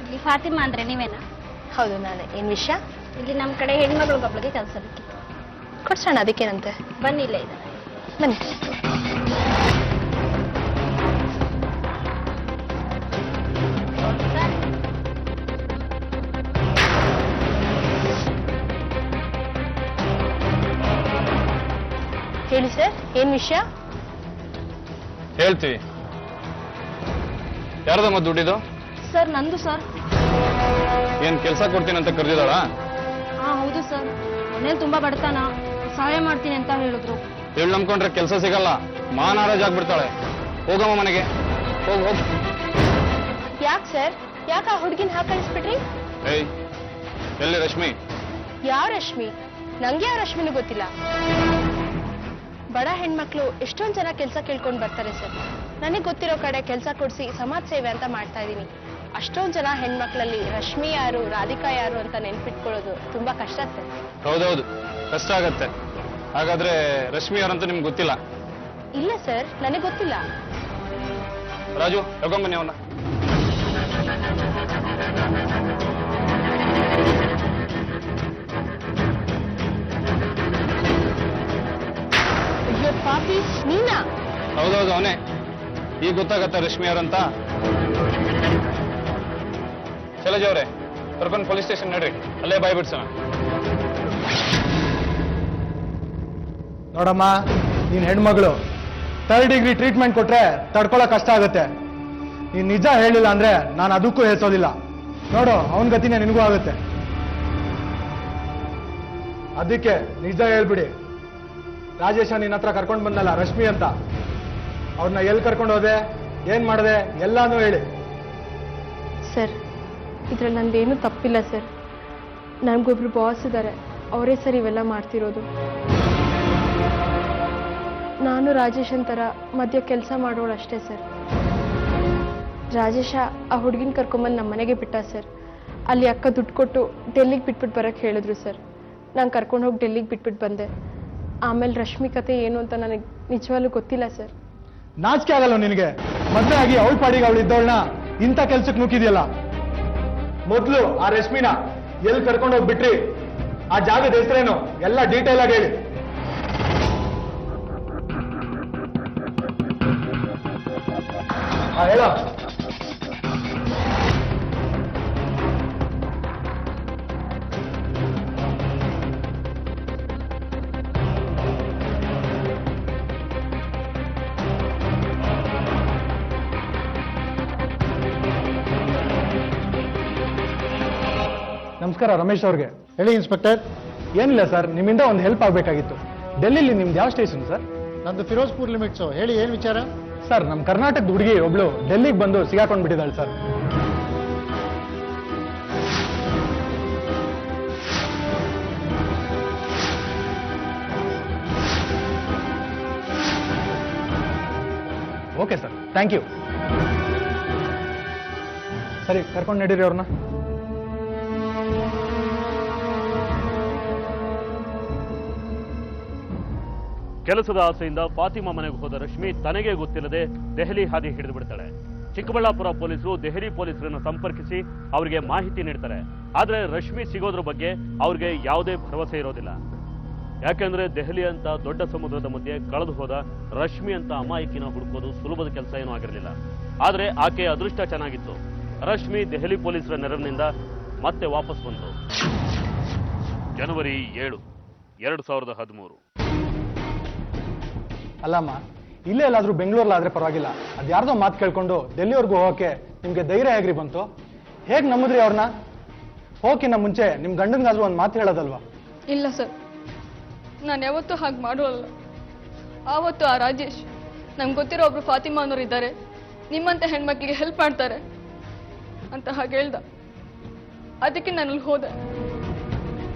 ಇಲ್ಲಿ ಫಾತಿಮಾ ಅಂದ್ರೆ ನೀವೇನಾ? ಹೌದು ನಾನೇ. ಏನ್ ವಿಷಯ? ಇಲ್ಲಿ ನಮ್ಮ ಕಡೆ ಹೆಣ್ಮಗಳಿಗೊಬ್ಳಿಗೆ ಕೆಲಸ ಬೇಕಿತ್ತು. ಕೊಡ್ಸೋಣ, ಅದಕ್ಕೇನಂತೆ. ಬನ್ನಿ, ಇಲ್ಲೇ ಇದೆ. ಬನ್ನಿ. ಹೇಳಿ ಸರ್, ಏನ್ ವಿಷಯ? ಹೇಳ್ತೀವಿ. ಯಾರದಮ್ಮ ದುಡ್ಡಿದು? ಸರ್ ನಂದು ಸರ್. ಏನ್ ಕೆಲಸ ಕೊಡ್ತೀನಿ ಅಂತ ಕರೆದಿದ್ದಾಳ? ಹಾ ಹೌದು ಸರ್. ಮನೇಲಿ ತುಂಬಾ ಬಡತನ, ಸಹಾಯ ಮಾಡ್ತೀನಿ ಅಂತ ಹೇಳಿದ್ರು. ಹೇಳಿ ನಂಬ್ಕೊಂಡ್ರೆ ಕೆಲಸ ಸಿಗಲ್ಲ, ಮಾನಾರಾಜ್ ಆಗ್ಬಿಡ್ತಾಳೆ. ಹೋಗಮ್ಮ ಮನೆಗೆ, ಹೋಗ್ ಹೋಗ್. ಯಾಕೆ ಸರ್? ಯಾಕೆ ಆ ಹುಡುಗಿನ ಹಾಕಳಿಸ್ಬಿಟ್ರಿ? ಏಯ್, ಎಲ್ಲಿ ರಶ್ಮಿ? ಯಾವ ರಶ್ಮಿ? ನಂಗೆ ಯಾವ ರಶ್ಮಿನೂ ಗೊತ್ತಿಲ್ಲ. ಬಡ ಹೆಣ್ಮಕ್ಳು ಎಷ್ಟೊಂದ್ ಜನ ಕೆಲಸ ಕೇಳ್ಕೊಂಡು ಬರ್ತಾರೆ ಸರ್. ನನಗೆ ಗೊತ್ತಿರೋ ಕಡೆ ಕೆಲಸ ಕೊಡಿಸಿ ಸಮಾಜ ಸೇವೆ ಅಂತ ಮಾಡ್ತಾ ಇದ್ದೀನಿ. ಅಷ್ಟೊಂದ್ ಜನ ಹೆಣ್ಮಕ್ಳಲ್ಲಿ ರಶ್ಮಿ ಯಾರು, ರಾಧಿಕಾ ಯಾರು ಅಂತ ನೆನ್ಪಿಟ್ಕೊಳ್ಳೋದು ತುಂಬಾ ಕಷ್ಟ ಸರ್. ಹೌದೌದು, ಕಷ್ಟ ಆಗತ್ತೆ. ಹಾಗಾದ್ರೆ ರಶ್ಮಿ ಯಾರಂತ ನಿಮ್ಗೆ ಗೊತ್ತಿಲ್ಲ? ಇಲ್ಲ ಸರ್, ನನಗೆ ಗೊತ್ತಿಲ್ಲ. ರಾಜು, ತಗೊಂಬನ್ನಿ ಅವನ್ನ. ಅಯ್ಯೋ ಪಾಪಿ, ನೀನಾ? ಹೌದೌದು, ಅವನೇ. ಈಗ ಗೊತ್ತಾಗತ್ತ ರಶ್ಮಿ ಯಾರಂತ? ಶೈಲಜಾ ಅವರೇ, ಕರ್ಕೊಂಡು ಪೊಲೀಸ್ ಸ್ಟೇಷನ್ ನಡ್ರಿ, ಅಲ್ಲೇ ಬಾಯ್ ಬಿಡ್ಸೋಣ. ನೋಡಮ್ಮ, ನೀನ್ ಹೆಣ್ಮಗಳು. 3rd ಡಿಗ್ರಿ ಟ್ರೀಟ್ಮೆಂಟ್ ಕೊಟ್ರೆ ತಡ್ಕೊಳಕ್ ಕಷ್ಟ ಆಗುತ್ತೆ. ನೀನ್ ನಿಜ ಹೇಳಿಲ್ಲ ಅಂದ್ರೆ ನಾನು ಅದಕ್ಕೂ ಹೆಸೋದಿಲ್ಲ. ನೋಡು, ಅವನ ಗತಿನೇ ನಿನಗೂ ಆಗುತ್ತೆ. ಅದಕ್ಕೆ ನಿಜ ಹೇಳ್ಬಿಡಿ. ರಾಜೇಶ ನಿನ್ನ ಹತ್ರ ಕರ್ಕೊಂಡು ಬಂದಲ್ಲ ರಶ್ಮಿ ಅಂತ, ಅವ್ರನ್ನ ಎಲ್ಲಿ ಕರ್ಕೊಂಡು ಹೋದೆ, ಏನ್ ಮಾಡಿದೆ, ಎಲ್ಲಾನು ಹೇಳಿ. ಸರ್, ಇದ್ರಲ್ಲಿ ನಂದೇನು ತಪ್ಪಿಲ್ಲ ಸರ್. ನನಗೊಬ್ರು ಬಾಸ್ ಇದ್ದಾರೆ, ಅವರೇ ಸರ್ ಇವೆಲ್ಲ ಮಾಡ್ತಿರೋದು. ನಾನು ರಾಜೇಶನ್ ಥರ ಮಧ್ಯ ಕೆಲಸ ಮಾಡೋಳು ಅಷ್ಟೇ ಸರ್. ರಾಜೇಶ ಆ ಹುಡುಗಿನ ಕರ್ಕೊಂಬಂದು ನಮ್ಮ ಮನೆಗೆ ಬಿಟ್ಟ ಸರ್. ಅಲ್ಲಿ ಅಕ್ಕ ದುಡ್ಡು ಕೊಟ್ಟು ಡೆಲ್ಲಿಗೆ ಬಿಟ್ಬಿಟ್ಟು ಬರೋಕ್ಕೆ ಹೇಳಿದ್ರು ಸರ್. ನಾನು ಕರ್ಕೊಂಡು ಹೋಗಿ ಡೆಲ್ಲಿಗೆ ಬಿಟ್ಬಿಟ್ಟು ಬಂದೆ. ಆಮೇಲೆ ರಶ್ಮಿ ಕತೆ ಏನು ಅಂತ ನನಗೆ ನಿಜವಾಗ್ಲೂ ಗೊತ್ತಿಲ್ಲ ಸರ್. ನಾಚಿಕೆ ಆಗಲ್ಲ ನಿನಗೆ? ಮದುವೆ ಆಗಿ ಅವಳ ಪಾಡಿಗೆ ಅವಳು ಇದ್ದವಳನ್ನ ಇಂಥ ಕೆಲ್ಸಕ್ಕೆ ನುಗ್ಗಿದ್ಯಲ್ಲ. ಮೊದಲು ಆ ರಶ್ಮಿನ ಎಲ್ಲಿ ಕರ್ಕೊಂಡು ಹೋಗ್ಬಿಟ್ರಿ, ಆ ಜಾಗದ ಹೆಸರೇನು ಎಲ್ಲ ಡೀಟೇಲ್ ಆಗಿ ಹೇಳಿ. ಹೇಳ. ನಮಸ್ಕಾರ, ರಮೇಶ್ ಅವ್ರಿಗೆ. ಹೇಳಿ ಇನ್ಸ್ಪೆಕ್ಟರ್. ಏನಿಲ್ಲ ಸರ್, ನಿಮ್ಮಿಂದ ಒಂದು ಹೆಲ್ಪ್ ಆಗಬೇಕಾಗಿತ್ತು. ಡೆಲ್ಲಿಲಿ ನಿಮ್ದು ಯಾವ ಸ್ಟೇಷನ್ ಸರ್? ನಂದು ಫಿರೋಜ್ಪುರ್ ಲಿಮಿಟ್ಸು. ಹೇಳಿ, ಏನು ವಿಚಾರ? ಸರ್, ನಮ್ಮ ಕರ್ನಾಟಕದ ಹುಡುಗಿ ಒಬ್ಳು ಡೆಲ್ಲಿಗೆ ಬಂದು ಸಿಗಾಕೊಂಡ್ಬಿಟ್ಟಿದ್ದಾಳೆ sir. Okay sir, thank you. ಸರಿ, ಕರ್ಕೊಂಡು ನಡೀರಿ ಅವ್ರನ್ನ. ಕೆಲಸದ ಆಸೆಯಿಂದ ಫಾತಿಮಾ ಮನೆಗೆ ಹೋದ ರಶ್ಮಿ ತನಗೆ ಗೊತ್ತಿಲ್ಲದೆ ದೆಹಲಿ ಹಾದಿ ಹಿಡಿದು ಬಿಡ್ತಾಳೆ. ಚಿಕ್ಕಬಳ್ಳಾಪುರ ಪೊಲೀಸರು ದೆಹಲಿ ಪೊಲೀಸರನ್ನು ಸಂಪರ್ಕಿಸಿ ಅವರಿಗೆ ಮಾಹಿತಿ ನೀಡ್ತಾರೆ. ಆದರೆ ರಶ್ಮಿ ಸಿಗೋದ್ರ ಬಗ್ಗೆ ಅವ್ರಿಗೆ ಯಾವುದೇ ಭರವಸೆ ಇರೋದಿಲ್ಲ. ಯಾಕೆಂದ್ರೆ ದೆಹಲಿ ಅಂತ ದೊಡ್ಡ ಸಮುದ್ರದ ಮಧ್ಯೆ ಕಳೆದು ಹೋದ ರಶ್ಮಿ ಅಂತ ಅಮಾಯಕಿನ ಹುಡುಕೋದು ಸುಲಭದ ಕೆಲಸ ಏನೂ ಆಗಿರಲಿಲ್ಲ. ಆದರೆ ಆಕೆಯ ಅದೃಷ್ಟ ಚೆನ್ನಾಗಿತ್ತು. ರಶ್ಮಿ ದೆಹಲಿ ಪೊಲೀಸರ ನೆರವಿನಿಂದ ಮತ್ತೆ ವಾಪಸ್ ಬಂದರು. ಜನವರಿ 7, 2013. ಅಲ್ಲಮ್ಮ, ಇಲ್ಲೇ ಎಲ್ಲಾದ್ರೂ ಬೆಂಗಳೂರಲ್ಲಾದ್ರೆ ಪರವಾಗಿಲ್ಲ, ಅದ್ಯಾರ್ದೋ ಮಾತು ಕೇಳ್ಕೊಂಡು ಡೆಲ್ಲಿವರೆಗೂ ಹೋಗಕ್ಕೆ ನಿಮ್ಗೆ ಧೈರ್ಯ ಹೇಗ್ರಿ ಬಂತು? ಹೇಗ್ ನಂಬಿದ್ರಿ ಅವ್ರನ್ನ? ಹೋಗಿನ ಮುಂಚೆ ನಿಮ್ ಗಂಡನ್ಗಾದ್ರೂ ಒಂದು ಮಾತು ಹೇಳೋದಲ್ವಾ? ಇಲ್ಲ ಸರ್, ನಾನು ಯಾವತ್ತೂ ಹಾಗೆ ಮಾಡೋಲ್ಲ. ಆವತ್ತು ಆ ರಾಜೇಶ್ ನಮ್ಗೆ ಗೊತ್ತಿರೋ ಒಬ್ರು ಫಾತಿಮಾ ಅನ್ನೋರು ಇದ್ದಾರೆ, ನಿಮ್ಮಂತ ಹೆಣ್ಮಕ್ಳಿಗೆ ಹೆಲ್ಪ್ ಮಾಡ್ತಾರೆ ಅಂತ ಹಾಗೆ ಹೇಳ್ದ. ಅದಕ್ಕೆ ನಾನು ಅಲ್ಲಿ ಹೋದೆ.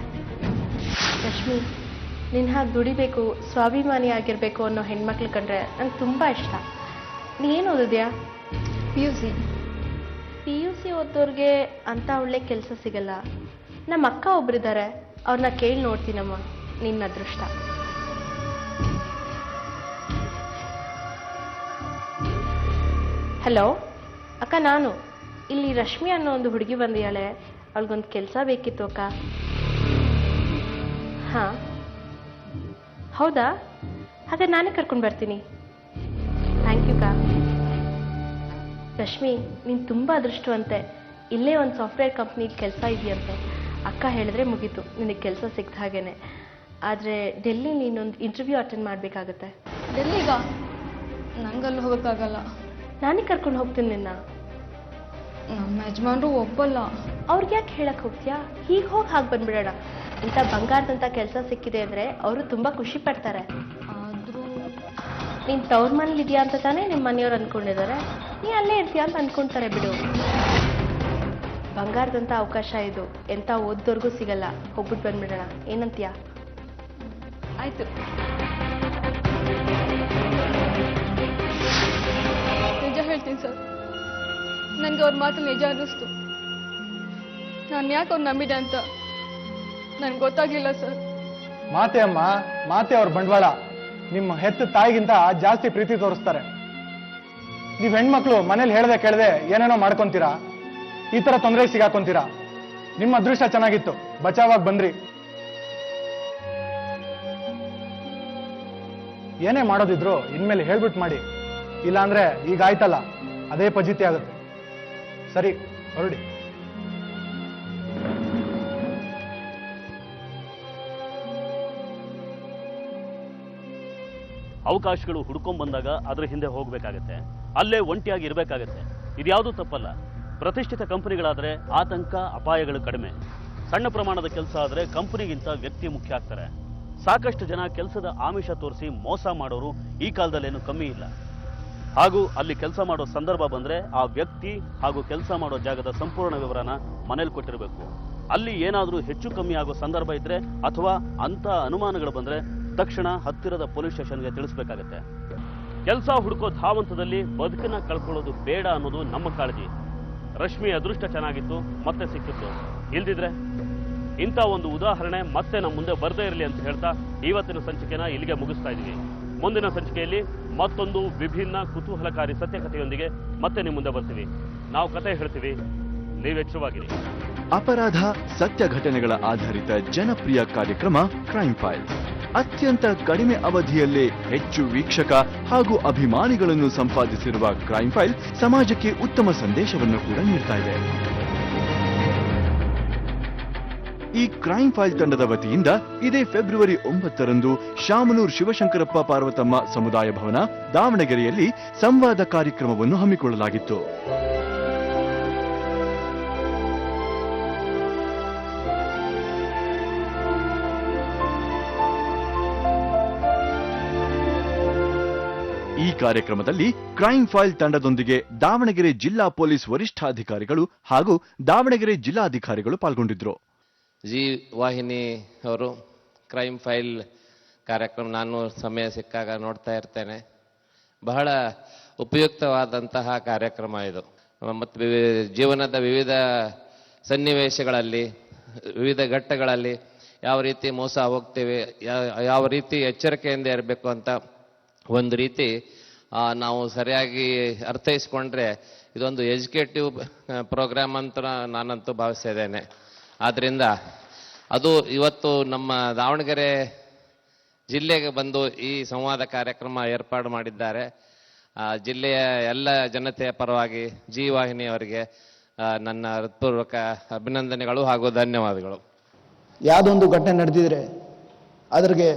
ರಶ್ಮಿ, ನಿನ್ನ ಹಾಗೆ ದುಡಿಬೇಕು, ಸ್ವಾಭಿಮಾನಿ ಆಗಿರಬೇಕು ಅನ್ನೋ ಹೆಣ್ಮಕ್ಳು ಕಂಡ್ರೆ ನಂಗೆ ತುಂಬ ಇಷ್ಟ. ನೀನು ಓದಿದ್ಯಾ? PUC ಓದೋರ್ಗೆ ಅಂತ ಒಳ್ಳೆ ಕೆಲಸ ಸಿಗಲ್ಲ. ನಮ್ಮ ಅಕ್ಕ ಒಬ್ರಿದ್ದಾರೆ, ಅವ್ರನ್ನ ಕೇಳಿ ನೋಡ್ತೀನಮ್ಮ. ನಿನ್ನ ಅದೃಷ್ಟ. ಹಲೋ ಅಕ್ಕ, ನಾನು ಇಲ್ಲಿ ರಶ್ಮಿ ಅನ್ನೋ ಒಂದು ಹುಡುಗಿ ಬಂದಿಯಾಳೆ, ಅವಳಿಗೊಂದು ಕೆಲಸ ಬೇಕಿತ್ತು ಅಕ್ಕ. ಹಾಂ, ಹೌದಾ? ಹಾಗಾದ್ರೆ ನಾನೇ ಕರ್ಕೊಂಡು ಬರ್ತೀನಿ. ಥ್ಯಾಂಕ್ ಯು ಕಾ. ರಶ್ಮಿ, ನೀನು ತುಂಬ ಅದೃಷ್ಟವಂತೆ. ಇಲ್ಲೇ ಒಂದು ಸಾಫ್ಟ್ವೇರ್ ಕಂಪ್ನಿಲಿ ಕೆಲಸ ಇದೆಯಂತೆ. ಅಕ್ಕ ಹೇಳಿದ್ರೆ ಮುಗೀತು, ನಿನಗೆ ಕೆಲಸ ಸಿಕ್ತ ಹಾಗೇನೆ. ಆದರೆ ಡೆಲ್ಲಿ ನೀನೊಂದು ಇಂಟರ್ವ್ಯೂ ಅಟೆಂಡ್ ಮಾಡಬೇಕಾಗತ್ತೆ. ಡೆಲ್ಲಿಗ ನಂಗಲ್ಲಿ ಹೋಗೋಕ್ಕಾಗಲ್ಲ. ನಾನೇ ಕರ್ಕೊಂಡು ಹೋಗ್ತೀನಿ ನಿನ್ನ. ನಮ್ಮ ಯಜಮಾನ್ರು ಒಪ್ಪಲ್ಲ. ಅವ್ರಿಗೆ ಯಾಕೆ ಹೇಳಕ್ಕೆ ಹೋಗ್ತೀಯಾ? ಹೀಗೆ ಹೋಗಿ ಹಾಗೆ ಬಂದ್ಬಿಡೋಣ. ಇಂಥ ಬಂಗಾರದಂಥ ಕೆಲಸ ಸಿಕ್ಕಿದೆ ಅಂದರೆ ಅವರು ತುಂಬ ಖುಷಿ ಪಡ್ತಾರೆ. ಆದರೂ ನೀನು ತವ್ರ ಮನೇಲಿ ಇದೆಯಾ ಅಂತ ತಾನೇ ನಿಮ್ಮ ಮನೆಯವ್ರು ಅಂದ್ಕೊಂಡಿದ್ದಾರೆ. ನೀ ಅಲ್ಲೇ ಇರ್ತೀಯ ಅಂತ ಅಂದ್ಕೊಳ್ತಾರೆ ಬಿಡು. ಬಂಗಾರದಂಥ ಅವಕಾಶ ಇದು, ಎಂಥ ಓದ್ದೋರ್ಗೂ ಸಿಗಲ್ಲ. ಹೋಗ್ಬಿಟ್ಟು ಬಂದ್ಬಿಡೋಣ, ಏನಂತೀಯ? ಆಯ್ತು. ನಿಜ ಹೇಳ್ತೀನಿ ಸರ್, ನನಗೆ ಅವ್ರ ಮಾತು ನಿಜ ಅನ್ನಿಸ್ತು. ನಾನು ಯಾಕೆ ಅವ್ರು ನಂಬಿದೆ ಅಂತ ನನಗೆ ಗೊತ್ತಾಗ್ಲಿಲ್ಲ ಸರ್. ಮಾತೆ ಅಮ್ಮ, ಮಾತೆ ಅವ್ರ ಬಂಡವಾಳ. ನಿಮ್ಮ ಹೆತ್ತ ತಾಯಿಗಿಂತ ಜಾಸ್ತಿ ಪ್ರೀತಿ ತೋರಿಸ್ತಾರೆ. ನೀವು ಹೆಣ್ಮಕ್ಳು ಮನೇಲಿ ಹೇಳ್ದೆ ಕೇಳದೆ ಏನೇನೋ ಮಾಡ್ಕೊಂತೀರಾ, ಈ ತರ ತೊಂದರೆ ಸಿಗಾಕೊಂತೀರಾ. ನಿಮ್ಮ ಅದೃಷ್ಟ ಚೆನ್ನಾಗಿತ್ತು, ಬಚಾವಾಗಿ ಬಂದ್ರಿ. ಏನೇ ಮಾಡೋದಿದ್ರು ಇನ್ಮೇಲೆ ಹೇಳ್ಬಿಟ್ಟು ಮಾಡಿ, ಇಲ್ಲಾಂದ್ರೆ ಈಗ ಆಯ್ತಲ್ಲ ಅದೇ ಪಜಿತಿ ಆಗುತ್ತೆ. ಸರಿ, ಹೊರಡಿ. ಅವಕಾಶಗಳು ಹುಡ್ಕೊಂಡ್ ಬಂದಾಗ ಅದ್ರ ಹಿಂದೆ ಹೋಗ್ಬೇಕಾಗತ್ತೆ, ಅಲ್ಲೇ ಒಂಟಿಯಾಗಿ ಇರಬೇಕಾಗತ್ತೆ. ಇದ್ಯಾವುದೂ ತಪ್ಪಲ್ಲ. ಪ್ರತಿಷ್ಠಿತ ಕಂಪನಿಗಳಾದ್ರೆ ಆತಂಕ ಅಪಾಯಗಳು ಕಡಿಮೆ. ಸಣ್ಣ ಪ್ರಮಾಣದ ಕೆಲಸ ಆದರೆ ಕಂಪನಿಗಿಂತ ವ್ಯಕ್ತಿ ಮುಖ್ಯ ಆಗ್ತಾರೆ. ಸಾಕಷ್ಟು ಜನ ಕೆಲಸದ ಆಮಿಷ ತೋರಿಸಿ ಮೋಸ ಮಾಡೋರು ಈ ಕಾಲದಲ್ಲೇನು ಕಮ್ಮಿ ಇಲ್ಲ. ಹಾಗೂ ಅಲ್ಲಿ ಕೆಲಸ ಮಾಡೋ ಸಂದರ್ಭ ಬಂದ್ರೆ ಆ ವ್ಯಕ್ತಿ ಹಾಗೂ ಕೆಲಸ ಮಾಡೋ ಜಾಗದ ಸಂಪೂರ್ಣ ವಿವರನ ಮನೇಲಿ ಕೊಟ್ಟಿರಬೇಕು. ಅಲ್ಲಿ ಏನಾದರೂ ಹೆಚ್ಚು ಕಮ್ಮಿ ಆಗೋ ಸಂದರ್ಭ ಇದ್ರೆ ಅಥವಾ ಅಂತ ಅನುಮಾನಗಳು ಬಂದ್ರೆ ತಕ್ಷಣ ಹತ್ತಿರದ ಪೊಲೀಸ್ ಸ್ಟೇಷನ್ಗೆ ತಿಳಿಸ್ಬೇಕಾಗತ್ತೆ. ಕೆಲಸ ಹುಡುಕೋ ಧಾವಂತದಲ್ಲಿ ಬದುಕನ್ನ ಕಳ್ಕೊಳ್ಳೋದು ಬೇಡ ಅನ್ನೋದು ನಮ್ಮ ಕಾಳಜಿ. ರಶ್ಮಿ ಅದೃಷ್ಟ ಚೆನ್ನಾಗಿತ್ತು, ಮತ್ತೆ ಸಿಕ್ಕಿತ್ತು. ಇಲ್ದಿದ್ರೆ ಇಂಥ ಒಂದು ಉದಾಹರಣೆ ಮತ್ತೆ ನಮ್ಮ ಮುಂದೆ ಬರ್ದೇ ಇರಲಿ ಅಂತ ಹೇಳ್ತಾ ಇವತ್ತಿನ ಸಂಚಿಕೆನ ಇಲ್ಲಿಗೆ ಮುಗಿಸ್ತಾ ಇದೀವಿ. ಮುಂದಿನ ಸಂಚಿಕೆಯಲ್ಲಿ ಮತ್ತೊಂದು ವಿಭಿನ್ನ ಕುತೂಹಲಕಾರಿ ಸತ್ಯಕಥೆಯೊಂದಿಗೆ ಮತ್ತೆ ನಿಮ್ಮ ಮುಂದೆ ಬರ್ತೀವಿ. ನಾವು ಕತೆ ಹೇಳ್ತೀವಿ, ನೀವೆಚ್ಚರವಾಗಿರಿ. ಅಪರಾಧ ಸತ್ಯ ಘಟನೆಗಳ ಆಧಾರಿತ ಜನಪ್ರಿಯ ಕಾರ್ಯಕ್ರಮ ಕ್ರೈಮ್ ಫೈಲ್. ಅತ್ಯಂತ ಕಡಿಮೆ ಅವಧಿಯಲ್ಲೇ ಹೆಚ್ಚು ವೀಕ್ಷಕ ಹಾಗೂ ಅಭಿಮಾನಿಗಳನ್ನು ಸಂಪಾದಿಸಿರುವ ಕ್ರೈಮ್ ಫೈಲ್ ಸಮಾಜಕ್ಕೆ ಉತ್ತಮ ಸಂದೇಶವನ್ನು ಕೂಡ ನೀಡ್ತಾ ಇದೆ. ಈ ಕ್ರೈಮ್ ಫೈಲ್ ತಂಡದ ವತಿಯಿಂದ ಇದೇ ಫೆಬ್ರವರಿ 9ರಂದು ಶಾಮನೂರು ಶಿವಶಂಕರಪ್ಪ ಪಾರ್ವತಮ್ಮ ಸಮುದಾಯ ಭವನ ದಾವಣಗೆರೆಯಲ್ಲಿ ಸಂವಾದ ಕಾರ್ಯಕ್ರಮವನ್ನು ಹಮ್ಮಿಕೊಳ್ಳಲಾಗಿತ್ತು. ಈ ಕಾರ್ಯಕ್ರಮದಲ್ಲಿ ಕ್ರೈಮ್ ಫೈಲ್ ತಂಡದೊಂದಿಗೆ ದಾವಣಗೆರೆ ಜಿಲ್ಲಾ ಪೊಲೀಸ್ ವರಿಷ್ಠಾಧಿಕಾರಿಗಳು ಹಾಗೂ ದಾವಣಗೆರೆ ಜಿಲ್ಲಾಧಿಕಾರಿಗಳು ಪಾಲ್ಗೊಂಡಿದ್ರು. ಜಿ ವಾಹಿನಿ ಅವರು ಕ್ರೈಮ್ ಫೈಲ್ ಕಾರ್ಯಕ್ರಮ ನಾನು ಸಮಯ ಸಿಕ್ಕಾಗ ನೋಡ್ತಾ ಇರ್ತೇನೆ. ಬಹಳ ಉಪಯುಕ್ತವಾದಂತಹ ಕಾರ್ಯಕ್ರಮ ಇದು. ಮತ್ತು ಜೀವನದ ವಿವಿಧ ಸನ್ನಿವೇಶಗಳಲ್ಲಿ, ವಿವಿಧ ಘಟ್ಟಗಳಲ್ಲಿ ಯಾವ ರೀತಿ ಮೋಸ ಹೋಗ್ತೇವೆ, ಯಾವ ರೀತಿ ಎಚ್ಚರಿಕೆಯಿಂದ ಇರಬೇಕು ಅಂತ ಒಂದು ರೀತಿ ನಾವು ಸರಿಯಾಗಿ ಅರ್ಥೈಸ್ಕೊಂಡ್ರೆ ಇದೊಂದು ಎಜುಕೇಟಿವ್ ಪ್ರೋಗ್ರಾಮ್ ಅಂತ ನಾನಂತೂ ಭಾವಿಸಿದ್ದೇನೆ. ಆದ್ದರಿಂದ ಅದು ಇವತ್ತು ನಮ್ಮ ದಾವಣಗೆರೆ ಜಿಲ್ಲೆಗೆ ಬಂದು ಈ ಸಂವಾದ ಕಾರ್ಯಕ್ರಮ ಏರ್ಪಾಡು ಮಾಡಿದ್ದಾರೆ. ಜಿಲ್ಲೆಯ ಎಲ್ಲ ಜನತೆಯ ಪರವಾಗಿ ಜಿ ವಾಹಿನಿಯವರಿಗೆ ನನ್ನ ಹೃತ್ಪೂರ್ವಕ ಅಭಿನಂದನೆಗಳು ಹಾಗೂ ಧನ್ಯವಾದಗಳು. ಯಾವುದೊಂದು ಘಟನೆ ನಡೆದಿದ್ರೆ ಅದ್ರಿಗೆ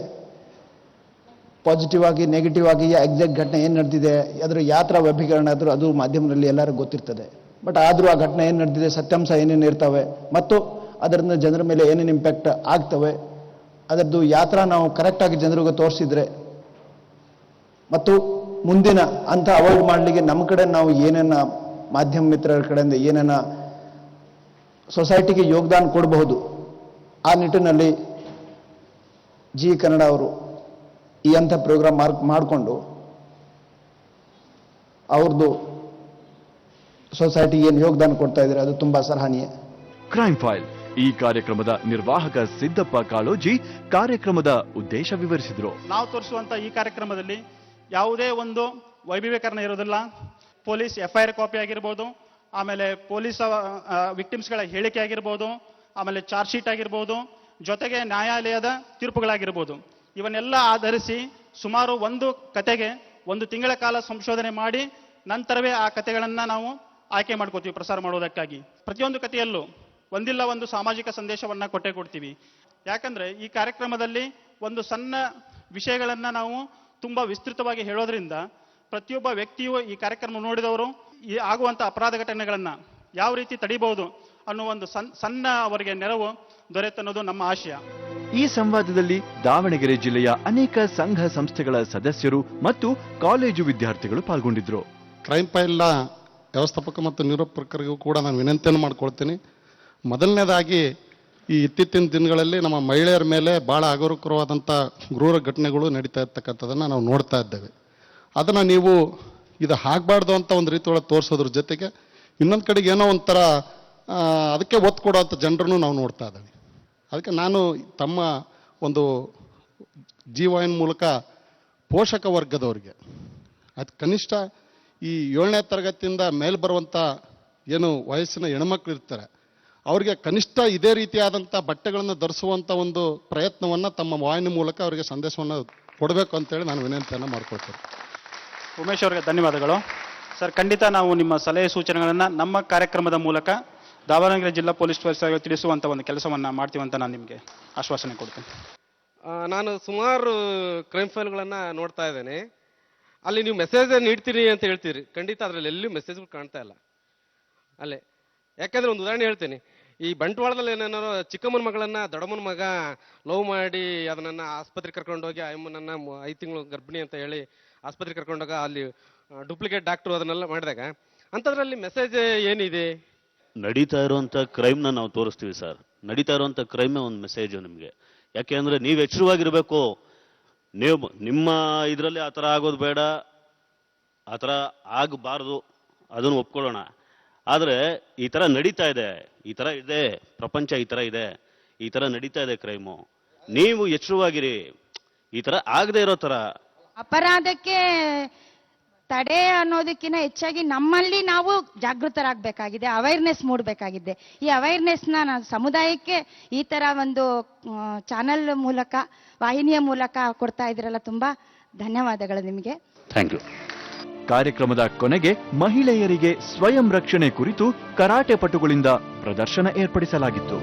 ಪಾಸಿಟಿವ್ ಆಗಿ ನೆಗೆಟಿವ್ ಆಗಿ ಎಕ್ಸಾಕ್ಟ್ ಘಟನೆ ಏನು ನಡೆದಿದೆ ಅದರ ಯಾತ್ರ ವ್ಯಭಿಕರಣ ಆದರೂ ಅದು ಮಾಧ್ಯಮದಲ್ಲಿ ಎಲ್ಲರಿಗೂ ಗೊತ್ತಿರ್ತದೆ. ಬಟ್ ಆದರೂ ಆ ಘಟನೆ ಏನು ನಡೆದಿದೆ, ಸತ್ಯಾಂಶ ಏನೇನು ಇರ್ತವೆ ಮತ್ತು ಅದರಿಂದ ಜನರ ಮೇಲೆ ಏನೇನು ಇಂಪ್ಯಾಕ್ಟ್ ಆಗ್ತವೆ, ಅದರದ್ದು ಯಾತ್ರಾ ನಾವು ಕರೆಕ್ಟಾಗಿ ಜನರಿಗೆ ತೋರಿಸಿದ್ರೆ ಮತ್ತು ಮುಂದಿನ ಅಂತ ಅವಾಯ್ಡ್ ಮಾಡಲಿಕ್ಕೆ ನಮ್ಮ ಕಡೆ ನಾವು ಏನೇನ ಮಾಧ್ಯಮ ಮಿತ್ರರ ಕಡೆಯಿಂದ ಏನೇನ ಸೊಸೈಟಿಗೆ ಯೋಗದಾನ ಕೊಡಬಹುದು ಆ ನಿಟ್ಟಿನಲ್ಲಿ ಜಿ ಕನ್ನಡ ಅವರು ಈ ಅಂಥ ಪ್ರೋಗ್ರಾಮ್ ಮಾಡಿಕೊಂಡು ಅವ್ರದ್ದು ಸೊಸೈಟಿಗೆ ಏನು ಯೋಗದಾನ ಕೊಡ್ತಾ ಇದ್ದಾರೆ ಅದು ತುಂಬಾ ಸರಾಹನೀಯ. ಕ್ರೈಮ್ ಫೈಲ್ ಈ ಕಾರ್ಯಕ್ರಮದ ನಿರ್ವಾಹಕ ಸಿದ್ದಪ್ಪ ಕಾಳೋಜಿ ಕಾರ್ಯಕ್ರಮದ ಉದ್ದೇಶ ವಿವರಿಸಿದರು. ನಾವು ತೋರಿಸುವಂತ ಈ ಕಾರ್ಯಕ್ರಮದಲ್ಲಿ ಯಾವುದೇ ಒಂದು ವೈಭವೀಕರಣ ಇರೋದಿಲ್ಲ. ಪೊಲೀಸ್ FIR ಕಾಪಿ ಆಗಿರ್ಬೋದು, ಆಮೇಲೆ ಪೊಲೀಸ್ ವಿಕ್ಟಿಮ್ಸ್ಗಳ ಹೇಳಿಕೆ ಆಗಿರ್ಬೋದು, ಆಮೇಲೆ ಚಾರ್ಜ್ ಶೀಟ್ ಆಗಿರ್ಬೋದು, ಜೊತೆಗೆ ನ್ಯಾಯಾಲಯದ ತೀರ್ಪುಗಳಾಗಿರ್ಬೋದು, ಇವನ್ನೆಲ್ಲ ಆಧರಿಸಿ ಸುಮಾರು ಒಂದು ಕತೆಗೆ 1 ತಿಂಗಳ ಕಾಲ ಸಂಶೋಧನೆ ಮಾಡಿ ನಂತರವೇ ಆ ಕತೆಗಳನ್ನು ನಾವು ಆಯ್ಕೆ ಮಾಡ್ಕೋತೀವಿ ಪ್ರಸಾರ ಮಾಡೋದಕ್ಕಾಗಿ. ಪ್ರತಿಯೊಂದು ಕಥೆಯಲ್ಲೂ ಒಂದಿಲ್ಲ ಒಂದು ಸಾಮಾಜಿಕ ಸಂದೇಶವನ್ನ ಕೊಡ್ತೀವಿ. ಯಾಕಂದ್ರೆ ಈ ಕಾರ್ಯಕ್ರಮದಲ್ಲಿ ಒಂದು ಸಣ್ಣ ವಿಷಯಗಳನ್ನ ನಾವು ತುಂಬಾ ವಿಸ್ತೃತವಾಗಿ ಹೇಳೋದ್ರಿಂದ ಪ್ರತಿಯೊಬ್ಬ ವ್ಯಕ್ತಿಯು ಈ ಕಾರ್ಯಕ್ರಮ ನೋಡಿದವರು ಈ ಆಗುವಂತ ಅಪರಾಧ ಘಟನೆಗಳನ್ನ ಯಾವ ರೀತಿ ತಡಿಬಹುದು ಅನ್ನೋ ಒಂದು ಸಣ್ಣ ಅವರಿಗೆ ನೆರವು ದೊರೆತನ್ನೋದು ನಮ್ಮ ಆಶಯ. ಈ ಸಂವಾದದಲ್ಲಿ ದಾವಣಗೆರೆ ಜಿಲ್ಲೆಯ ಅನೇಕ ಸಂಘ ಸಂಸ್ಥೆಗಳ ಸದಸ್ಯರು ಮತ್ತು ಕಾಲೇಜು ವಿದ್ಯಾರ್ಥಿಗಳು ಪಾಲ್ಗೊಂಡಿದ್ರು. ಕ್ರೈಮ್ ಫೈಲ್ನ ವ್ಯವಸ್ಥಾಪಕ ಮತ್ತು ನಿರೂಪಕರಿಗೂ ಕೂಡ ನಾನು ವಿನಂತಿಯನ್ನು ಮಾಡ್ಕೊಳ್ತೀನಿ. ಮೊದಲನೇದಾಗಿ ಈ ಇತ್ತೀಚಿನ ದಿನಗಳಲ್ಲಿ ನಮ್ಮ ಮಹಿಳೆಯರ ಮೇಲೆ ಭಾಳ ಅಗೌರವಕರವಾದಂಥ ಕ್ರೂರ ಘಟನೆಗಳು ನಡೀತಾ ಇರ್ತಕ್ಕಂಥದ್ದನ್ನು ನಾವು ನೋಡ್ತಾ ಇದ್ದೇವೆ. ಅದನ್ನು ನೀವು ಇದು ಆಗಬಾರ್ದು ಅಂತ ಒಂದು ರೀತಿ ಒಳಗೆ ತೋರಿಸೋದ್ರ ಜೊತೆಗೆ ಇನ್ನೊಂದು ಕಡೆಗೆ ಏನೋ ಒಂಥರ ಅದಕ್ಕೆ ಒತ್ತು ಕೊಡೋವಂಥ ಜನರನ್ನು ನಾವು ನೋಡ್ತಾ ಇದ್ದೇವೆ. ಅದಕ್ಕೆ ನಾನು ತಮ್ಮ ಒಂದು ಜೀವನ ಮೂಲಕ ಪೋಷಕ ವರ್ಗದವರಿಗೆ ಅದು ಕನಿಷ್ಠ ಈ 7ನೇ ತರಗತಿಯಿಂದ ಮೇಲೆ ಬರುವಂಥ ಏನು ವಯಸ್ಸಿನ ಹೆಣ್ಮಕ್ಳು ಇರ್ತಾರೆ ಅವರಿಗೆ ಕನಿಷ್ಠ ಇದೇ ರೀತಿಯಾದಂಥ ಬಟ್ಟೆಗಳನ್ನು ಧರಿಸುವಂಥ ಒಂದು ಪ್ರಯತ್ನವನ್ನು ತಮ್ಮ ವಾಹಿನಿ ಮೂಲಕ ಅವರಿಗೆ ಸಂದೇಶವನ್ನು ಕೊಡಬೇಕು ಅಂತೇಳಿ ನಾನು ವಿನಂತಿಯನ್ನು ಮಾಡ್ಕೊಳ್ತೇನೆ. ಉಮೇಶ್ ಅವರಿಗೆ ಧನ್ಯವಾದಗಳು. ಸರ್, ಖಂಡಿತ ನಾವು ನಿಮ್ಮ ಸಲಹೆ ಸೂಚನೆಗಳನ್ನು ನಮ್ಮ ಕಾರ್ಯಕ್ರಮದ ಮೂಲಕ ದಾವಣಗೆರೆ ಜಿಲ್ಲಾ ಪೊಲೀಸ್ ವರಿಷ್ಠರಿಗೆ ತಿಳಿಸುವಂಥ ಒಂದು ಕೆಲಸವನ್ನ ಮಾಡ್ತೀವಂತ ನಾನು ನಿಮಗೆ ಆಶ್ವಾಸನೆ ಕೊಡ್ತೇನೆ. ನಾನು ಸುಮಾರು ಕ್ರೈಮ್ ಫೈಲ್ಗಳನ್ನು ನೋಡ್ತಾ ಇದ್ದೇನೆ. ಅಲ್ಲಿ ನೀವು ಮೆಸೇಜ್ ನೀಡ್ತೀರಿ ಅಂತ ಹೇಳ್ತೀರಿ, ಖಂಡಿತ ಅದರಲ್ಲಿ ಎಲ್ಲಿಯೂ ಮೆಸೇಜ್ಗಳು ಕಾಣ್ತಾ ಇಲ್ಲ ಅಲ್ಲೇ. ಯಾಕಂದ್ರೆ ಒಂದು ಉದಾಹರಣೆ ಹೇಳ್ತೇನೆ. ಈ ಬಂಟ್ವಾಳದಲ್ಲಿ ಏನೇನಾರು ಚಿಕ್ಕಮ್ಮನ ಮಗಳನ್ನ ದೊಡ್ಡಮ್ಮನ ಮಗ ಲವ್ ಮಾಡಿ ಅದನ್ನ ಆಸ್ಪತ್ರೆಗೆ ಕರ್ಕೊಂಡೋಗಿ ಅಮ್ಮನನ್ನ 5 ತಿಂಗಳು ಗರ್ಭಿಣಿ ಅಂತ ಹೇಳಿ ಆಸ್ಪತ್ರೆಗೆ ಕರ್ಕೊಂಡೋಗ ಅಲ್ಲಿ ಡೂಪ್ಲಿಕೇಟ್ ಡಾಕ್ಟರ್ ಅದನ್ನೆಲ್ಲ ಮಾಡಿದಾಗ ಅಂಥದ್ರಲ್ಲಿ ಮೆಸೇಜ್ ಏನಿದೆ? ನಡೀತಾ ಇರುವಂತ ಕ್ರೈಮ್ನ ನಾವು ತೋರಿಸ್ತೀವಿ ಸರ್. ನಡೀತಾ ಇರುವಂತ ಕ್ರೈಮೇ ಒಂದು ಮೆಸೇಜ್ ನಿಮಗೆ. ಯಾಕೆ ಅಂದ್ರೆ ನೀವು ಎಚ್ಚರವಾಗಿರ್ಬೇಕು. ನೀವು ನಿಮ್ಮ ಇದರಲ್ಲಿ ಆ ಥರ ಆಗೋದು ಬೇಡ, ಆ ಥರ ಆಗಬಾರ್ದು, ಅದನ್ನು ಒಪ್ಕೊಳ್ಳೋಣ. ಆದರೆ ಈ ಥರ ನಡೀತಾ ಇದೆ, ಈ ಥರ ಇದೆ ಪ್ರಪಂಚ, ಈ ಥರ ಇದೆ, ಈ ಥರ ನಡೀತಾ ಇದೆ ಕ್ರೈಮು. ನೀವು ಎಚ್ಚರವಾಗಿರಿ. ಈ ಥರ ಆಗದೆ ಇರೋ ಥರ ಅಪರಾಧಕ್ಕೆ ತಡೆ ಅನ್ನೋದಕ್ಕಿಂತ ಹೆಚ್ಚಾಗಿ ನಮ್ಮಲ್ಲಿ ನಾವು ಜಾಗೃತರಾಗಬೇಕಾಗಿದೆ, ಅವೇರ್ನೆಸ್ ಮೂಡಬೇಕಾಗಿದೆ. ಈ ಅವೇರ್ನೆಸ್ನ ನಾವು ಸಮುದಾಯಕ್ಕೆ ಈ ಥರ ಒಂದು ಚಾನಲ್ ಮೂಲಕ, ವಾಹಿನಿಯ ಮೂಲಕ ಕೊಡ್ತಾ ಇದ್ದೀರಲ್ಲ, ತುಂಬಾ ಧನ್ಯವಾದಗಳು ನಿಮಗೆ. Thank you. ಕಾರ್ಯಕ್ರಮದ ಕೊನೆಗೆ ಮಹಿಳೆಯರಿಗೆ ಸ್ವಯಂ ರಕ್ಷಣೆ ಕುರಿತು ಕರಾಟೆ ಪಟುಗಳಿಂದ ಪ್ರದರ್ಶನ ಏರ್ಪಡಿಸಲಾಗಿತ್ತು.